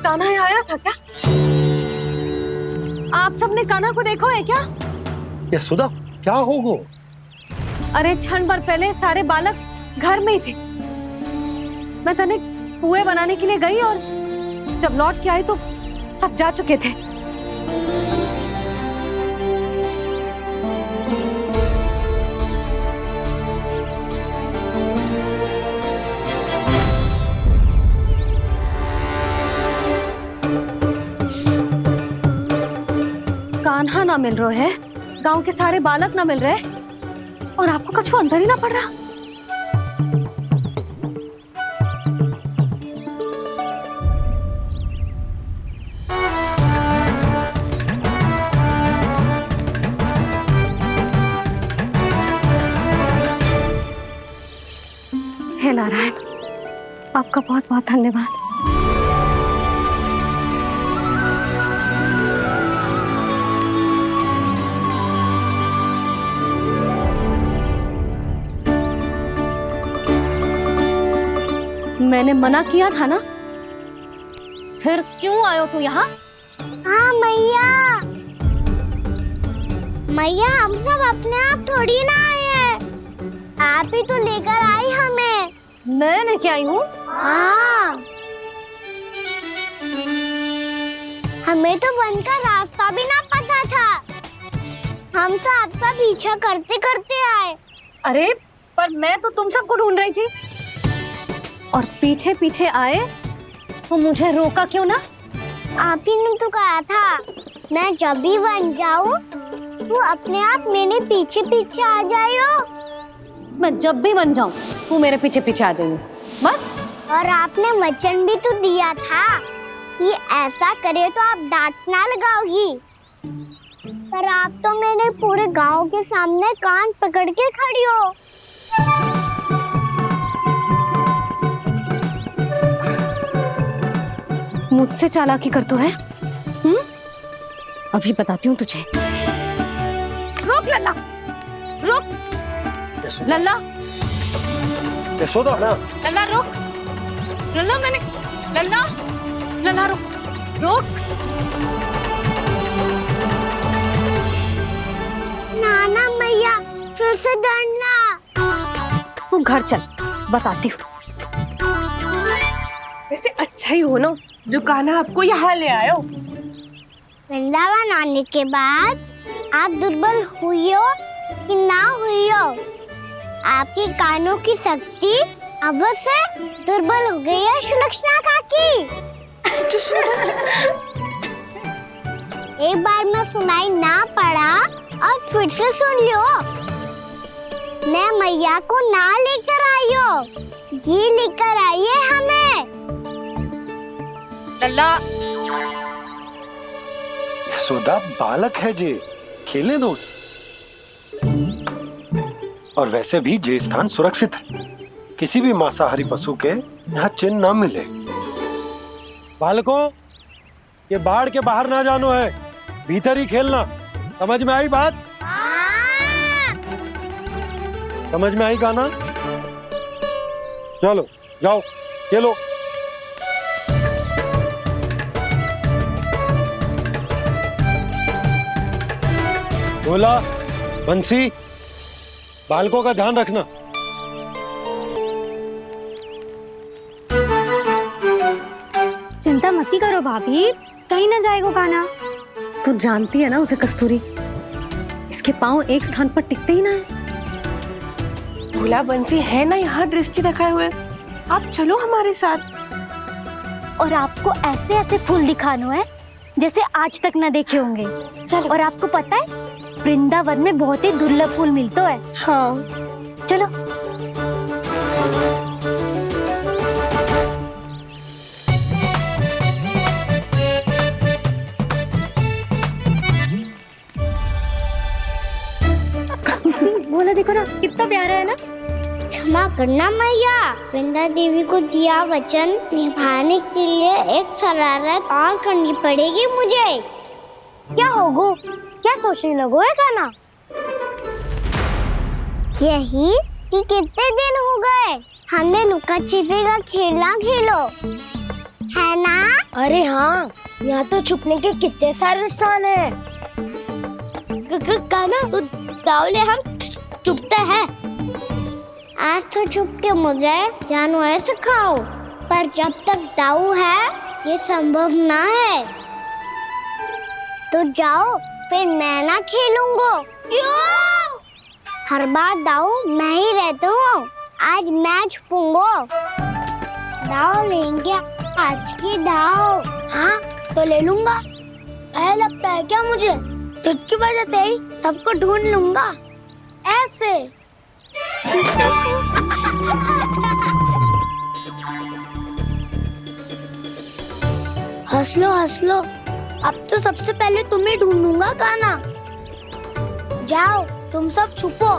कान्हा यहाँ आया था क्या? आप सबने कान्हा को देखो है क्या? यशोदा, क्या होगो? अरे क्षण भर पहले सारे बालक घर में ही थे। मैं तनिक पुए बनाने के लिए गई और जब लौट के आई तो सब जा चुके थे। कान्हा ना मिल रहे है, गांव के सारे बालक ना मिल रहे, और आपको कछु अंदर ही ना पड़ रहा। हे नारायण, आपका बहुत बहुत धन्यवाद। मैंने मना किया था ना, फिर क्यों आयो तू यहाँ? हाँ मैया, मैया हम सब अपने आप थोड़ी ना आए हैं, आप ही तो लेकर आई हमें। मैं लेके आई हूँ? हाँ, हमें तो वन का रास्ता भी ना पता था, हम तो आपका पीछा करते करते आए। अरे पर मैं तो तुम सबको ढूंढ रही थी, और पीछे पीछे आए तो मुझे रोका क्यों ना? आप ही ने तो कहा था मैं जब भी वन जाऊं तू अपने आप मेरे पीछे पीछे आ जाइयो। मैं जब भी वन जाऊं तू मेरे पीछे पीछे आ जाइयो, बस। और आपने वचन भी तो दिया था कि ऐसा करे तो आप डांट ना लगाओगी, पर आप तो मेरे पूरे गांव के सामने कान पकड़ के खड़ी हो। मुझसे चालाकी करतू है? अभी बताती हूँ तुझे। रुक लल्ला, रुक। लल्ला यशोदा ना लल्ला रुक, लल्ला मैंने लल्ला लल्ला रुक रुक। नाना मैया फिर से डरना। तू घर चल, बताती हूँ। वैसे अच्छा ही हो ना जो कान्हा आपको यहाँ ले आयो। वृंदावन आने के बाद आप दुर्बल हुई हो कि ना हुई हो, आपके कानों की शक्ति अब से दुर्बल हो गई है सुलक्षणा काकी। एक बार में सुनाई ना पड़ा और फिर से सुन लो। मैं मैया को ना लेकर आई हो, जी लेकर आई है हमें। लल्ला यशोदा बालक है जे, खेलने दो। और वैसे भी जे स्थान सुरक्षित है, किसी भी मांसाहारी पशु के यहाँ चिन्ह ना मिले। बालकों, ये बाढ़ के बाहर ना जानो है, भीतर ही खेलना। समझ में आई बात? समझ में आई गाना? चलो जाओ खेलो। बोला बंसी, बालकों का ध्यान रखना। चिंता मती करो भाभी, कहीं ना जाएगा कान्हा। तू जानती है ना उसे कस्तूरी, इसके पांव एक स्थान पर टिकते ही ना है। भोला बंसी है ना यहाँ दृष्टि रखाए हुए, आप चलो हमारे साथ। और आपको ऐसे ऐसे फूल दिखानो है जैसे आज तक न देखे होंगे। चलो। और आपको पता है वृंदावन में बहुत ही दुर्लभ फूल मिलते हैं। हाँ चलो। बोला देखो ना कितना प्यारा है ना। क्षमा करना मैया, वृंदा देवी को दिया वचन निभाने के लिए एक शरारत और करनी पड़ेगी मुझे। क्या होगो, क्या सोचने लगो है कान्हा? यही कि कितने दिन हो गए हमने लुका छिपी का खेलना खेलो, है ना? अरे हाँ, यहाँ तो छुपने के कितने सारे स्थान है। कान्हा तो दावले हम छुपते हैं। आज तो छुप के मुझे जानवर सिखाओ, पर जब तक दाऊ है ये संभव ना है। तो जाओ, फिर मैं ना खेलूंगा। क्यों? हर बार दाऊ मैं ही रहता हूँ, आज मैं छुपूंगा। दाऊ लेंगे आज की दाऊ। हाँ तो ले लूंगा। ऐसा लगता है क्या मुझे? चुटकी बजाते ही सबको ढूंढ लूंगा ऐसे। हंस लो, अब तो सबसे पहले तुम्हें ढूंढूंगा कान्हा। जाओ तुम सब छुपो।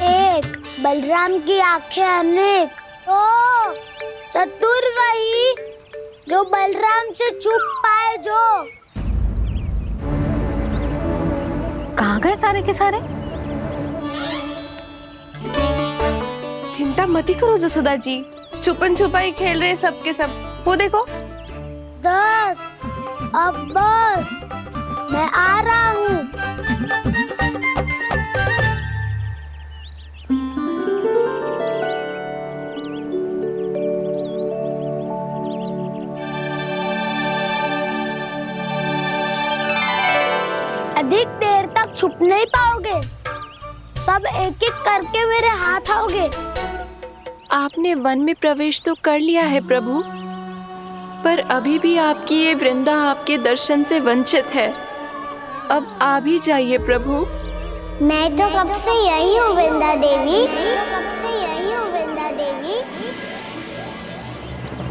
एक, बलराम की आंखें अनेक। दो, चतुर वही जो बलराम से छुप पाए। जो कहाँ गए सारे के सारे? चिंता मती करो जसोदा जी, छुपन छुपाई खेल रहे सब के सब। वो देखो 10, अब बस, मैं आ रहा हूँ। अधिक देर तक छुप नहीं पाओगे, सब एक एक करके मेरे हाथ आओगे। आपने वन में प्रवेश तो कर लिया है प्रभु, पर अभी भी आपकी ये वृंदा आपके दर्शन से वंचित है। अब आ भी जाइए प्रभु। मैं तो कब से यही हूँ वृंदा देवी, कब से यही हूँ वृंदा देवी।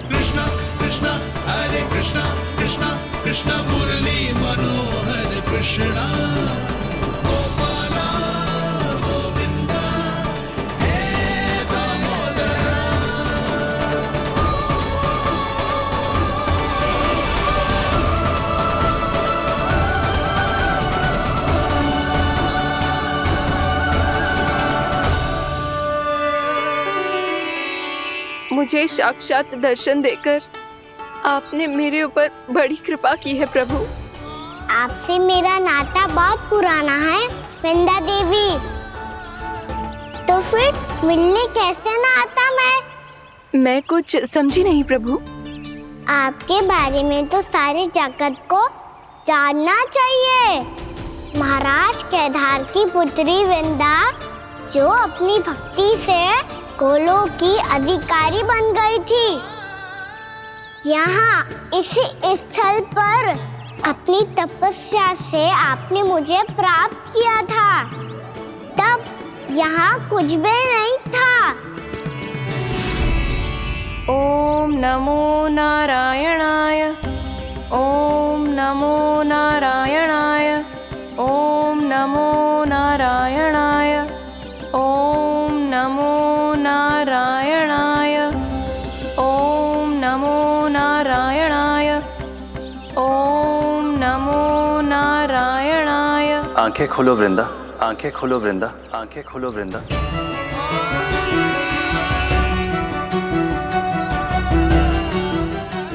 कृष्णा कृष्णा हरे कृष्णा, कृष्णा कृष्णा मुरली मनोहर कृष्णा। गोपाला गोविंदा हे दामोदरा। मुझे साक्षात दर्शन देकर आपने मेरे ऊपर बड़ी कृपा की है प्रभु। आपसे मेरा नाता बहुत पुराना है वृंदा देवी, तो फिर मिलने कैसे ना आता मैं कुछ समझी नहीं प्रभु। आपके बारे में तो सारे जगत को जानना चाहिए। महाराज केदार की पुत्री वृंदा जो अपनी भक्ति से गोलों की अधिकारी बन गई थी, यहाँ इसी स्थल पर अपनी तपस्या से आपने मुझे प्राप्त किया था। तब यहाँ कुछ भी नहीं था। ओम नमो नारायणाय, ओम नमो नारायणाय, ओम नमो नारायणाय, ओम नमो नारायणाय, ओम नमो नारायणाय, ओम नमो नारायणाय। आंखें खोलो वृंदा, आंखें खोलो वृंदा, आंखें खोलो वृंदा।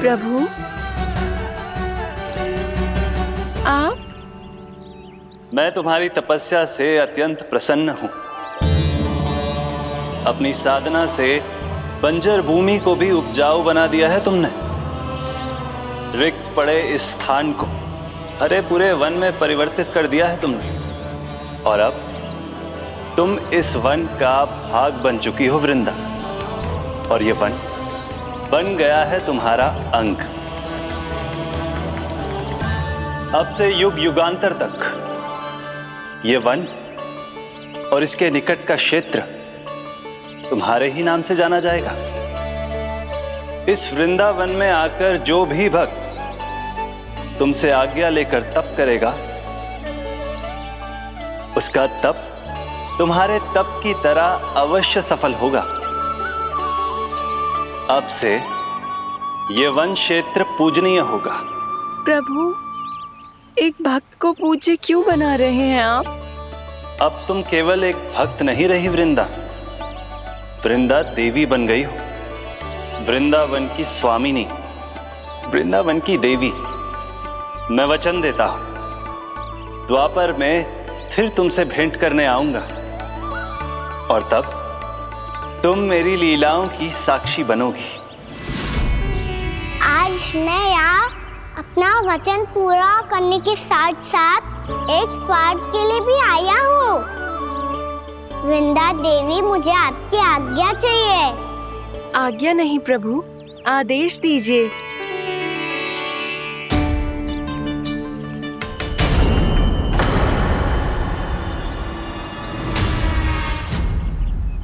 प्रभु आप? मैं तुम्हारी तपस्या से अत्यंत प्रसन्न हूं। अपनी साधना से बंजर भूमि को भी उपजाऊ बना दिया है तुमने। रिक्त पड़े इस स्थान को हरे पूरे वन में परिवर्तित कर दिया है तुमने। और अब तुम इस वन का भाग बन चुकी हो वृंदा, और ये वन बन गया है तुम्हारा अंग। अब से युग युगांतर तक ये वन और इसके निकट का क्षेत्र तुम्हारे ही नाम से जाना जाएगा। इस वृंदावन में आकर जो भी भक्त तुमसे आज्ञा लेकर तप करेगा, उसका तप तुम्हारे तप की तरह अवश्य सफल होगा। अब से ये वन क्षेत्र पूजनीय होगा। प्रभु एक भक्त को पूज्य क्यों बना रहे हैं आप? अब तुम केवल एक भक्त नहीं रही वृंदा, वृंदा देवी बन गई हो। वृंदावन की स्वामिनी, वृंदावन की देवी। मैं वचन देता हूं, द्वापर में फिर तुमसे भेंट करने आऊंगा, और तब तुम मेरी लीलाओं की साक्षी बनोगी। आज मैं यहाँ अपना वचन पूरा करने के साथ साथ एक स्वार्थ के लिए भी आया हूँ। वृंदा देवी, मुझे आपकी आज्ञा चाहिए। आज्ञा नहीं प्रभु, आदेश दीजिए।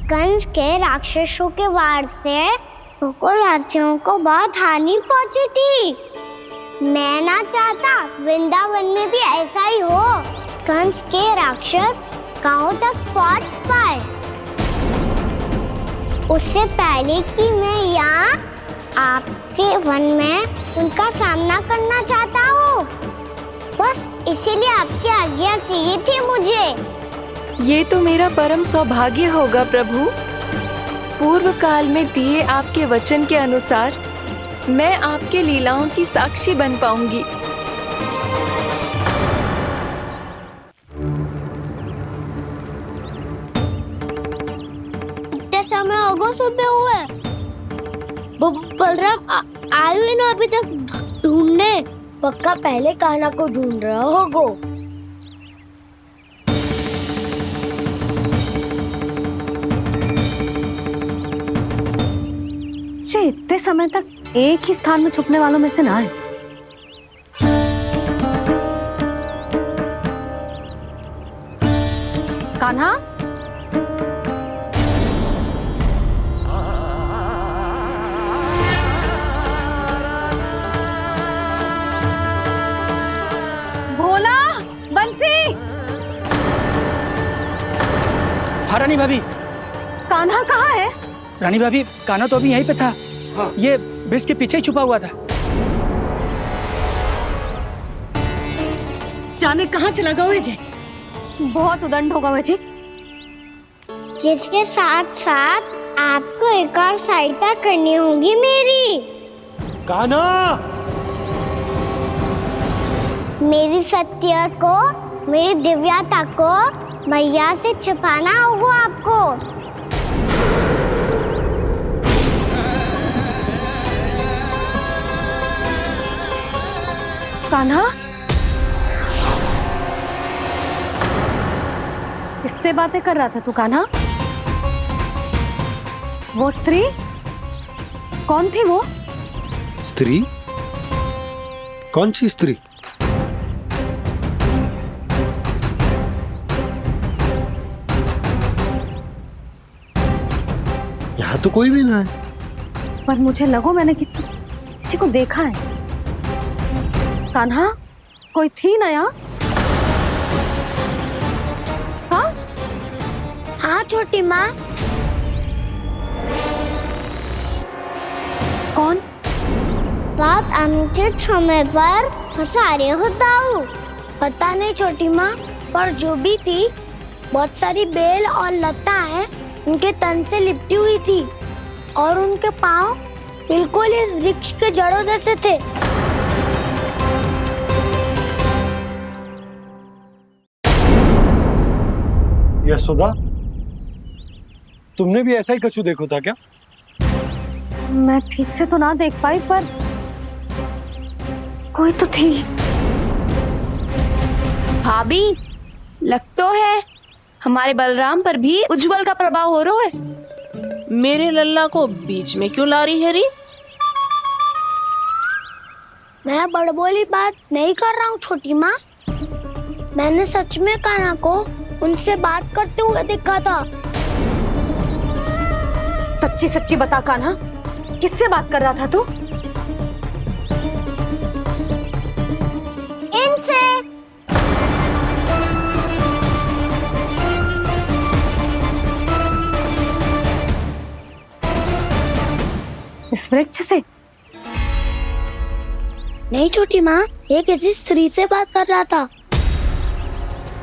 कंस के राक्षसों के वार से गोकुलवासियों को बहुत हानि पहुंची थी। मैं ना चाहता वृंदावन में भी ऐसा ही हो। कंस के राक्षस गांव तक पहुंच पाए, उससे पहले कि मैं यहाँ आपके वन में उनका सामना करना चाहता हूँ। बस इसीलिए आपकी आज्ञा चाहिए थी मुझे। ये तो मेरा परम सौभाग्य होगा प्रभु। पूर्व काल में दिए आपके वचन के अनुसार मैं आपके लीलाओं की साक्षी बन पाऊंगी। इतना समय होगा सुबह हुए। बलराम आयु ही ना अभी तक ढूंढने। पक्का पहले कान्हा को ढूंढ रहा होगा। इतने समय तक एक ही स्थान में छुपने वालों में से ना है। कान्हा, भोला, बंसी। हाँ रानी भाभी। कान्हा कहाँ है? रानी भाभी, कान्हा तो अभी यहीं पे था। हाँ। ये ब्रिज के पीछे ही छुपा हुआ था। जाने कहाँ से लगा हुआ है। बहुत उदंड होगा वह जी। जिसके साथ साथ आपको एक और सहायता करनी होगी मेरी। कान्हा, मेरी सत्य को, मेरी दिव्यता को मैया से छिपाना होगा आपको। कान्हा, किससे बातें कर रहा था तू कान्हा? वो स्त्री कौन थी? वो स्त्री? कौन सी स्त्री? यहाँ तो कोई भी ना है। पर मुझे लगो मैंने किसी को देखा है। कान्हा, कोई थी ना यहाँ? हाँ हाँ छोटी माँ। कौन? रात अनुचित समय पर फंसा रहे हो दाऊ। पता नहीं छोटी माँ, पर जो भी थी बहुत सारी बेल और लताएं उनके तन से लिपटी हुई थी और उनके पांव बिल्कुल इस वृक्ष के जड़ों जैसे थे। यशोदा, तुमने भी ऐसा ही कछु देखो था क्या? मैं ठीक से तो ना देख पाई, पर कोई तो थी। भाभी, लग तो है हमारे बलराम पर भी उज्जवल का प्रभाव हो रहा है। मेरे लल्ला को बीच में क्यों ला रही है री? मैं बड़बोली बात नहीं कर रहा हूँ छोटी माँ। मैंने सच में कान्हा को उनसे बात करते हुए देखा था। सच्ची सच्ची बता कान्हा, किससे बात कर रहा था तू? इनसे। इस वृक्ष से? नहीं छोटी माँ, ये किसी स्त्री से बात कर रहा था।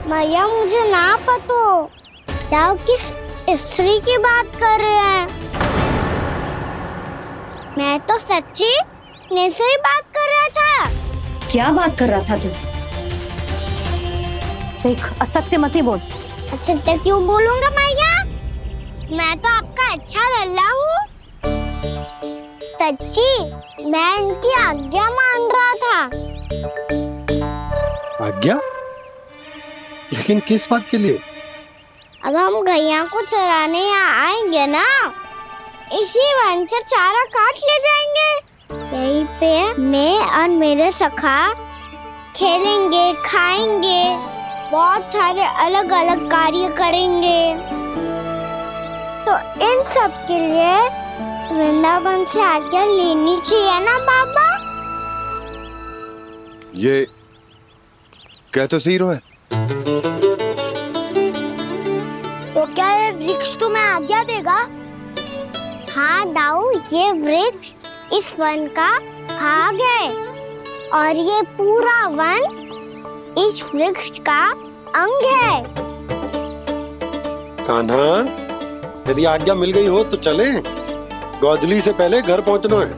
मैया मुझे ना पतो दाऊ किस स्त्री की बात कर रहे हैं। मैं तो सच्ची ने से ही बात कर रहा था। क्या बात कर रहा था तू? देख, असत्य मत ही बोल। असत्य क्यों बोलूंगा मैया? मैं तो आपका अच्छा लल्ला हूँ। सच्ची मैं इनकी आज्ञा मान रहा था। आज्ञा? लेकिन किस बात के लिए? अब हम गैया को चराने यहाँ आएंगे ना, इसी वन से चारा काट ले जाएंगे। यहीं पे मैं और मेरे सखा खेलेंगे, खाएंगे, बहुत सारे अलग अलग कार्य करेंगे। तो इन सब के लिए वृंदावन से आज्ञा लेनी चाहिए ना बाबा? ये कह तो सही रहा है। तो क्या ये वृक्ष तुम्हें आज्ञा देगा? हाँ दाऊ, ये वृक्ष इस वन का भाग है और ये पूरा वन इस वृक्ष का अंग है। कान्हा, यदि आज्ञा मिल गई हो तो चले। गोधली से पहले घर पहुंचना है।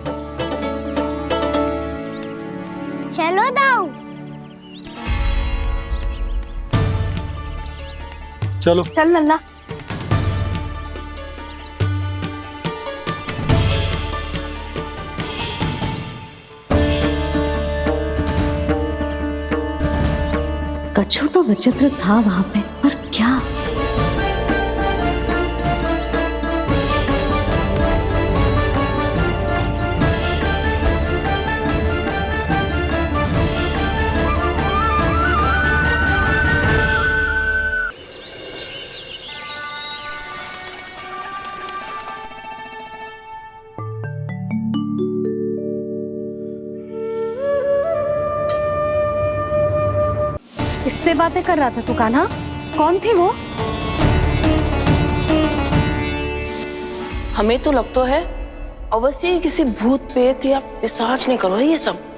चलो दाऊ। चलो चल लल्ला। कछु तो विचित्र था वहां पे, पर क्या? किससे बातें कर रहा था तू कान्हा? कौन थी वो? हमें तो लगता है अवश्य ही किसी भूत प्रेत या पिशाच ने करो है ये सब।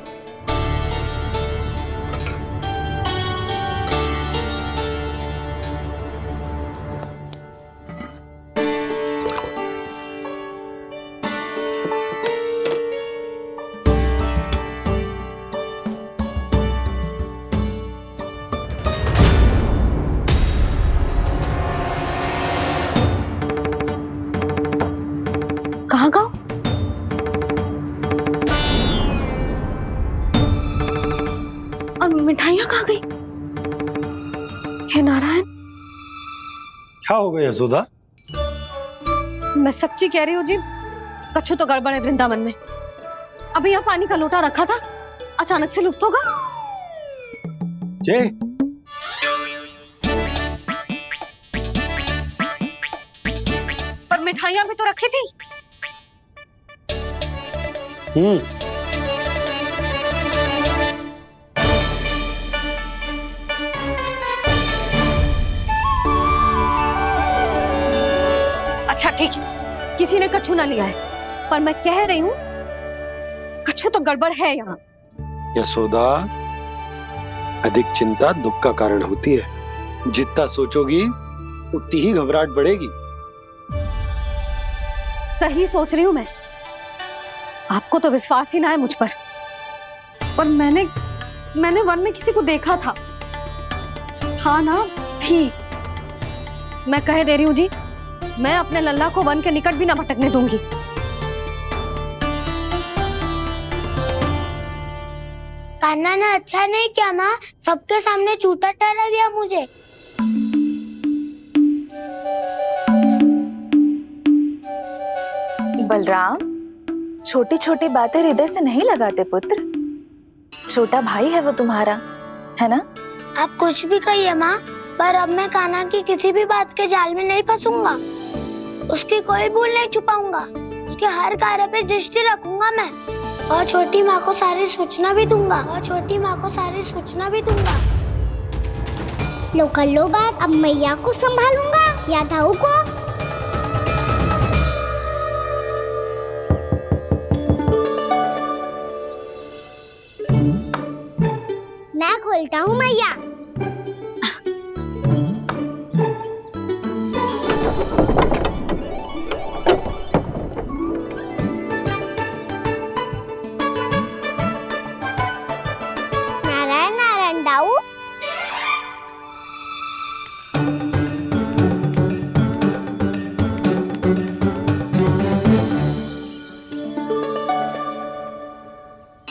क्या हो गया यशोदा? मैं सच्ची कह रही हूँ जी, कछु तो गड़बड़ है वृंदावन में। अभी यहाँ पानी का लोटा रखा था, अचानक से लुप्त होगा। जय पर मिठाइयाँ भी तो रखी थी। अच्छा ठीक है, किसी ने कछु ना लिया है, पर मैं कह रही हूँ कछु तो गड़बड़ है यहाँ। यशोदा, अधिक चिंता दुख का कारण होती है। जितना सोचोगी उतनी ही घबराहट बढ़ेगी। सही सोच रही हूँ मैं। आपको तो विश्वास ही ना है मुझ पर मैंने वन में किसी को देखा था। हाँ ना, थी। मैं कह दे रही हूँ जी, मैं अपने लल्ला को वन के निकट भी ना भटकने दूंगी। कान्हा ने अच्छा नहीं किया माँ, सबके सामने झूठा ठहरा दिया मुझे। बलराम, छोटी छोटी बातें हृदय से नहीं लगाते पुत्र। छोटा भाई है वो तुम्हारा, है ना? आप कुछ भी कहिए माँ, पर अब मैं कान्हा की किसी भी बात के जाल में नहीं फंसूंगा। उसकी कोई भूल नहीं छुपाऊंगा। उसके हर कार्य पे दृष्टि रखूंगा मैं, और छोटी माँ को सारी सूचना भी दूंगा। लो कर लो बात, अब मैया को संभालूंगा या दाऊ को। मैं खोलता हूँ मैया। नारायण नारायण दाऊ।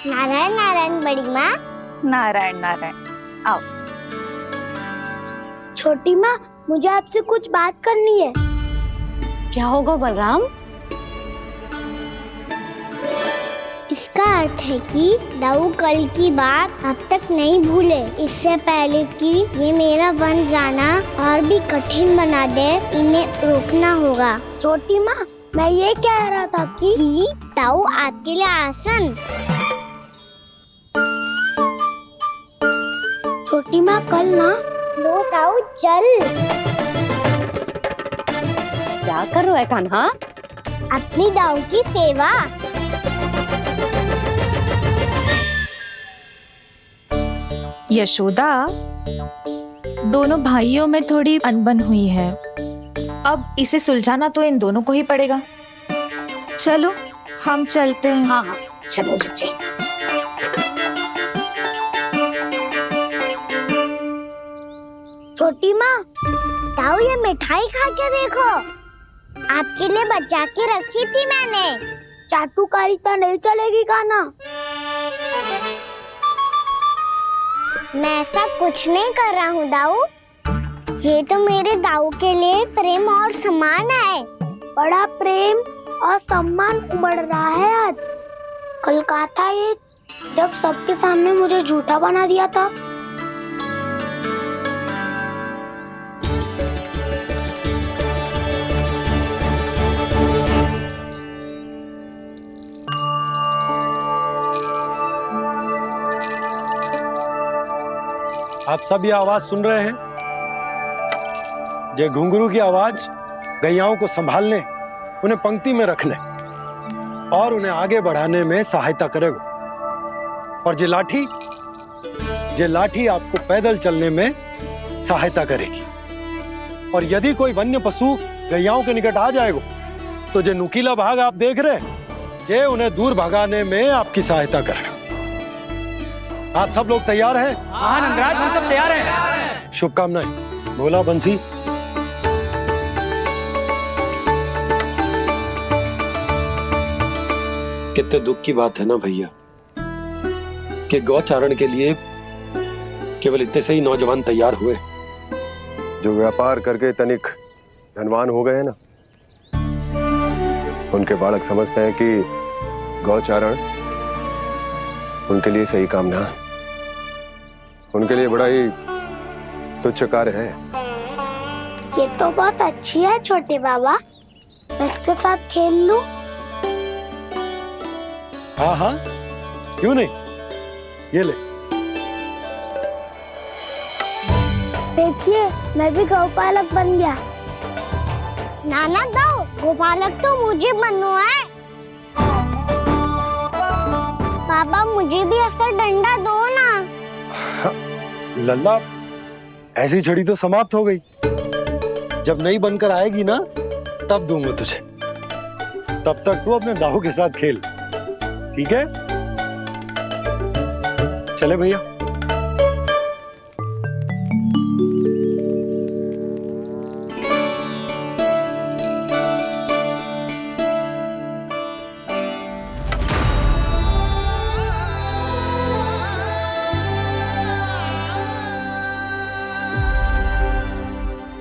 नारायण नारायण बड़ी माँ। नारायण नारायण, आओ। छोटी माँ, मुझे आपसे कुछ बात करनी है। क्या होगा बलराम? इसका अर्थ है कि दाऊ कल की बात अब तक नहीं भूले। इससे पहले कि ये मेरा वन जाना और भी कठिन बना दे, इन्हें रोकना होगा। छोटी माँ, मैं ये कह रहा था कि दाऊ आपके लिए आसन। छोटी माँ, कल ना लो दाऊ चल। क्या कर रहा है कान्हा? अपनी दाऊ की सेवा। यशोदा, दोनों भाइयों में थोड़ी अनबन हुई है। अब इसे सुलझाना तो इन दोनों को ही पड़ेगा। चलो हम चलते हैं। हाँ हाँ, चलो जी। छोटी माँ, दाऊ ये मिठाई खा के देखो। आपके लिए बचा के रखी थी मैंने। चाटुकारिता नहीं चलेगी कान्हा। मैं ऐसा कुछ नहीं कर रहा हूँ दाऊ। ये तो मेरे दाऊ के लिए प्रेम और सम्मान है। बड़ा प्रेम और सम्मान उमड़ रहा है आज। कल कहा था ये, जब सबके सामने मुझे झूठा बना दिया था। आप सब ये आवाज सुन रहे हैं? ये घुंघरू की आवाज गैयाओं को संभालने, उन्हें पंक्ति में रखने और उन्हें आगे बढ़ाने में सहायता करेगा। और ये लाठी आपको पैदल चलने में सहायता करेगी। और यदि कोई वन्य पशु गैयाओं के निकट आ जाएगा तो जो नुकीला भाग आप देख रहे हैं, ये उन्हें दूर भगाने में आपकी सहायता करेगा। आप सब लोग तैयार हैं? हाँ नंदराज, हम सब तैयार हैं। शुभकामनाएं। बोला बंसी। कितने दुख की बात है ना भैया कि गौचारण के लिए केवल इतने से ही नौजवान तैयार हुए जो व्यापार करके तनिक धनवान हो गए हैं ना, उनके बालक समझते हैं कि गौचारण उनके लिए सही काम ना है, उनके लिए बड़ा ही तुच्छ कार्य है। ये तो बहुत अच्छी है छोटे बाबा, मैं इसके साथ खेल लूं? हाँ हाँ, क्यों नहीं, ये ले। देखिए मैं भी गौपालक बन गया। नाना दो, गोपालक तो मुझे बनना है। पापा मुझे भी ऐसा डंडा दो ना। लल्ला, ऐसी छड़ी तो समाप्त हो गई, जब नई बनकर आएगी ना तब दूंगा तुझे। तब तक तू अपने दाऊ के साथ खेल, ठीक है? चले भैया।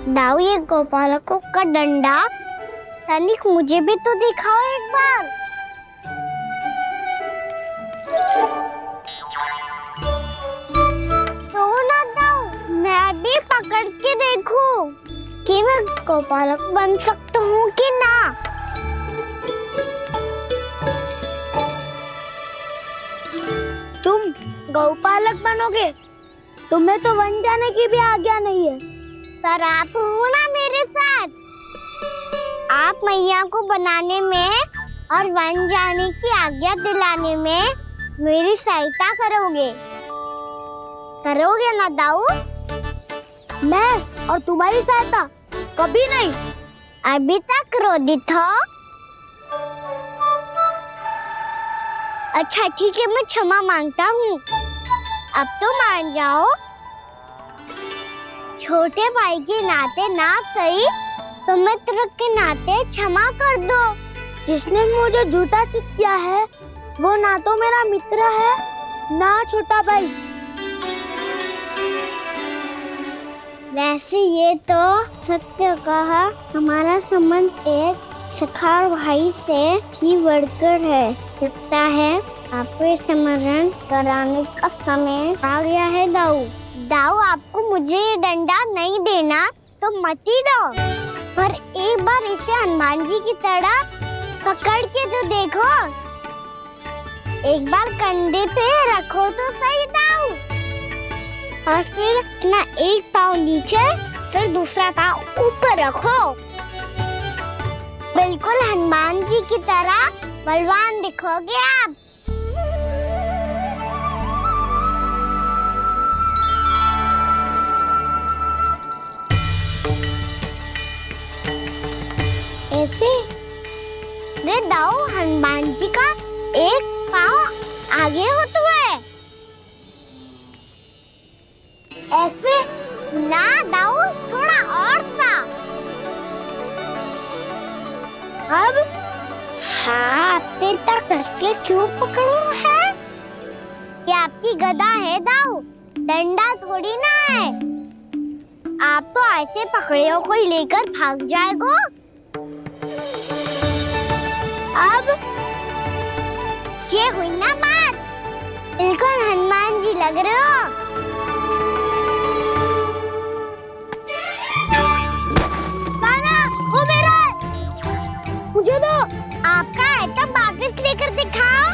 दाऊ, ये गोपालकों का डंडा तनिक मुझे भी तो दिखाओ एक बार। तो ना दाऊ, मैं भी पकड़ के देखूं कि मैं गोपालक बन सकता हूँ कि ना। तुम गौपालक बनोगे? तुम्हें तो वन जाने की भी आज्ञा नहीं है। पर आप हो ना मेरे साथ, आप मैया को बनाने में और वन जाने की आज्ञा दिलाने में मेरी सहायता करोगे ना दाऊ? मैं और तुम्हारी सहायता कभी नहीं। अभी तक क्रोधित हो? अच्छा ठीक है, मैं क्षमा मांगता हूँ, अब तो मान जाओ। छोटे भाई के नाते ना सही तो मित्र के नाते क्षमा कर दो। जिसने मुझे झूठा सिद्ध किया है वो ना तो मेरा मित्र है ना छोटा भाई। वैसे ये तो सत्य कहा, हमारा संबंध एक सखा भाई से भी बढ़कर है। लगता है आपको स्मरण कराने का समय आ गया है दाऊ। दाऊ, आपको मुझे ये डंडा नहीं देना तो मत ही दो, पर एक बार इसे हनुमान जी की तरह पकड़ के तो देखो। एक बार कंधे पे रखो तो सही दाऊ, और फिर अपना एक पाँव नीचे फिर दूसरा पाँव ऊपर रखो। बिल्कुल हनुमान जी की तरह बलवान दिखोगे आप। ऐसे रे दाऊ, हनुमान जी का एक पाँव आगे होता है। ऐसे ना दाऊ, थोड़ा और सा। अब हाँ, फिर तक कसके क्यों पकड़ू है? ये आपकी गदा है दाऊ, डंडा थोड़ी ना है। आप तो ऐसे पकड़े हो कोई लेकर भाग जाएगा। अब ये हुई ना बात, बिल्कुल हनुमान जी लग रहे हो। बाबा, वो मेरा, मुझे दो। आपका आइटम वापस लेकर दिखाओ।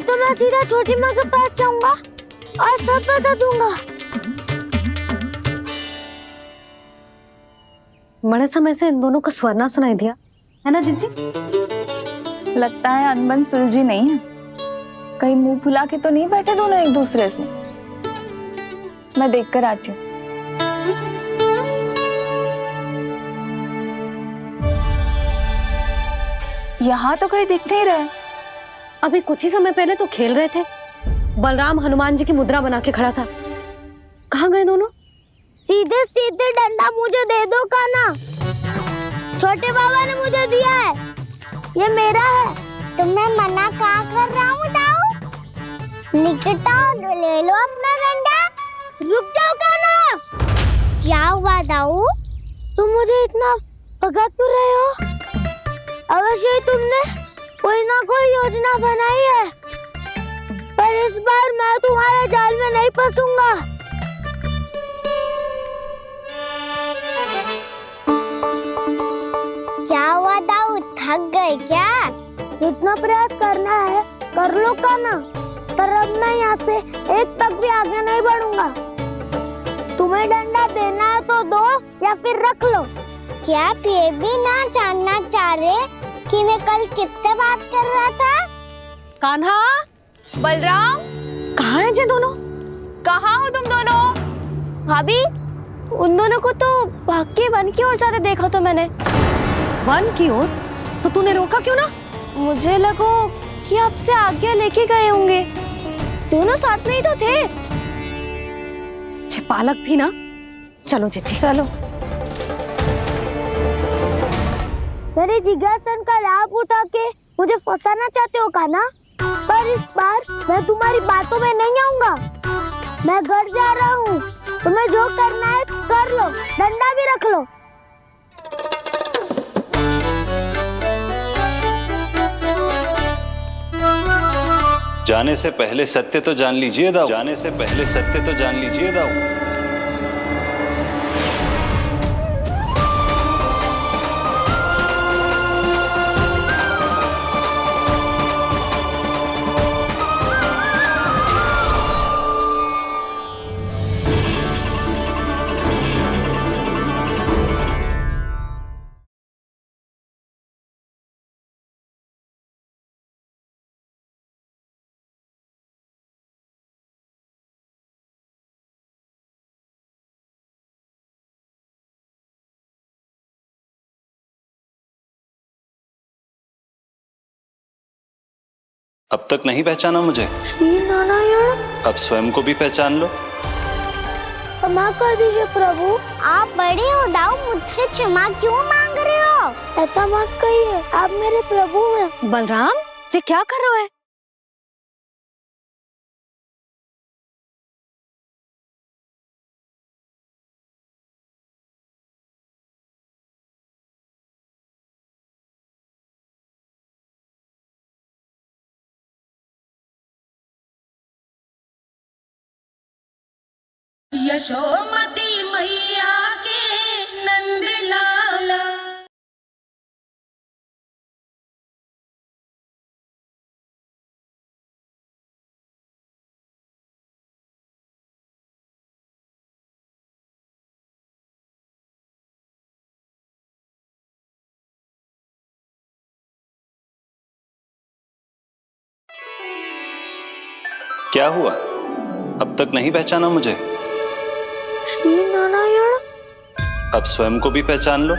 तो मैं सीधा छोटी माँ के पास जाऊंगा और सब बता दूंगा। बड़े समय से इन दोनों का स्वर ना सुनाई दिया, है ना जीजी? लगता है अनबन सुलझी नहीं है। कहीं मुंह फुला के तो नहीं बैठे दोनों एक दूसरे से। मैं देख कर आती हूँ। यहाँ तो कहीं दिख नहीं रहे। अभी कुछ ही समय पहले तो खेल रहे थे। बलराम हनुमान जी की मुद्रा बना के खड़ा था। कहाँ गए दोनों? सीधे सीधे डंडा मुझे दे दो कान्हा। छोटे बाबा ने मुझे दिया है, ये मेरा है। तो मैं मना कहाँ कर रहा हूँ दाऊ? निकट आओ, ले लो अपना डंडा। रुक जाओ कान्हा। क्या हुआ दाऊ? तुम मुझे इतना भगा क्यों रहे हो? अवश्य ही तुमने कोई ना कोई योजना बनाई है, पर इस बार मैं तुम्हारे जाल में नहीं फंसूंगा। क्या हुआ दाऊ, थक गए क्या? इतना प्रयास करना है कर लो कान्हा, पर अब मैं यहाँ से एक तक भी आगे नहीं बढ़ूंगा। तुम्हें डंडा देना है तो दो या फिर रख लो। क्या आप ये भी ना जानना चाह रहे कि मैं कल किससे बात कर रहा था? कान्हा, बलराम, कहाँ हैं ये दोनों? कहाँ हो तुम दोनों? भाभी, उन दोनों को तो भाग के वन की ओर जाते देखा तो मैंने। वन की ओर? तो तूने रोका क्यों ना? मुझे लगो कि आपसे आज्ञा लेके गए होंगे। दोनों साथ में ही तो थे। पालक भी ना। चलो जीजी, चलो। मेरे जिज्ञासन का लाभ उठा के मुझे फंसाना चाहते हो कान्हा, पर इस बार मैं तुम्हारी बातों में नहीं आऊंगा। मैं घर जा रहा हूँ, तुम्हें जो करना है कर लो, डंडा भी रख लो। जाने से पहले सत्य तो जान लीजिए दाऊ। जाने से पहले सत्य तो जान लीजिए दाऊ। अब तक नहीं पहचाना मुझे? श्री नारायण। अब स्वयं को भी पहचान लो। क्षमा कर दीजिए प्रभु। आप बड़े हो दाऊ, मुझसे क्षमा क्यों मांग रहे हो? ऐसा मत कहिए, आप मेरे प्रभु हैं। बलराम, ये क्या कर रहे हो? यशोमती मैया के नंद लाला। क्या हुआ? अब तक नहीं पहचाना मुझे? श्री नारायण। अब स्वयं को भी पहचान लो।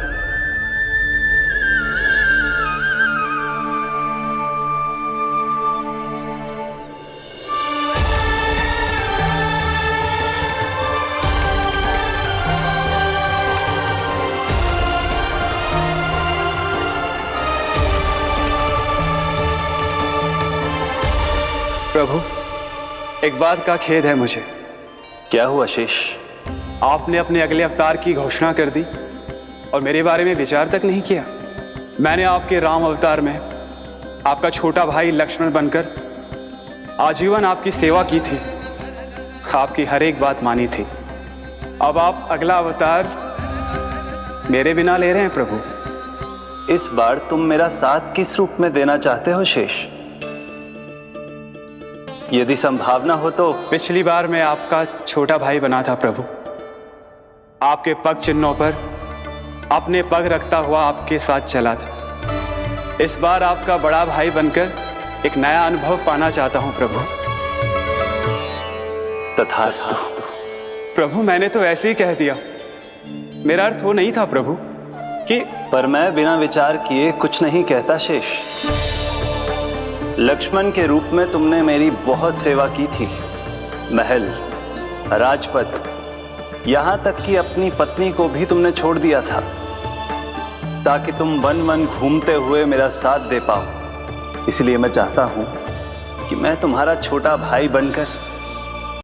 प्रभु, एक बात का खेद है मुझे। क्या हुआ शेष? आपने अपने अगले अवतार की घोषणा कर दी और मेरे बारे में विचार तक नहीं किया। मैंने आपके राम अवतार में आपका छोटा भाई लक्ष्मण बनकर आजीवन आपकी सेवा की थी, आपकी हर एक बात मानी थी। अब आप अगला अवतार मेरे बिना ले रहे हैं प्रभु। इस बार तुम मेरा साथ किस रूप में देना चाहते हो शेष? यदि संभावना हो तो पिछली बार मैं आपका छोटा भाई बना था प्रभु, आपके पग चिन्हों पर अपने पग रखता हुआ आपके साथ चला था। इस बार आपका बड़ा भाई बनकर एक नया अनुभव पाना चाहता हूं प्रभु। तथास्तु। प्रभु मैंने तो ऐसे ही कह दिया, मेरा अर्थ वो नहीं था प्रभु कि। पर मैं बिना विचार किए कुछ नहीं कहता शेष। लक्ष्मण के रूप में तुमने मेरी बहुत सेवा की थी। महल, राजपथ, यहां तक कि अपनी पत्नी को भी तुमने छोड़ दिया था ताकि तुम वन वन घूमते हुए मेरा साथ दे पाओ। इसलिए मैं चाहता हूं कि मैं तुम्हारा छोटा भाई बनकर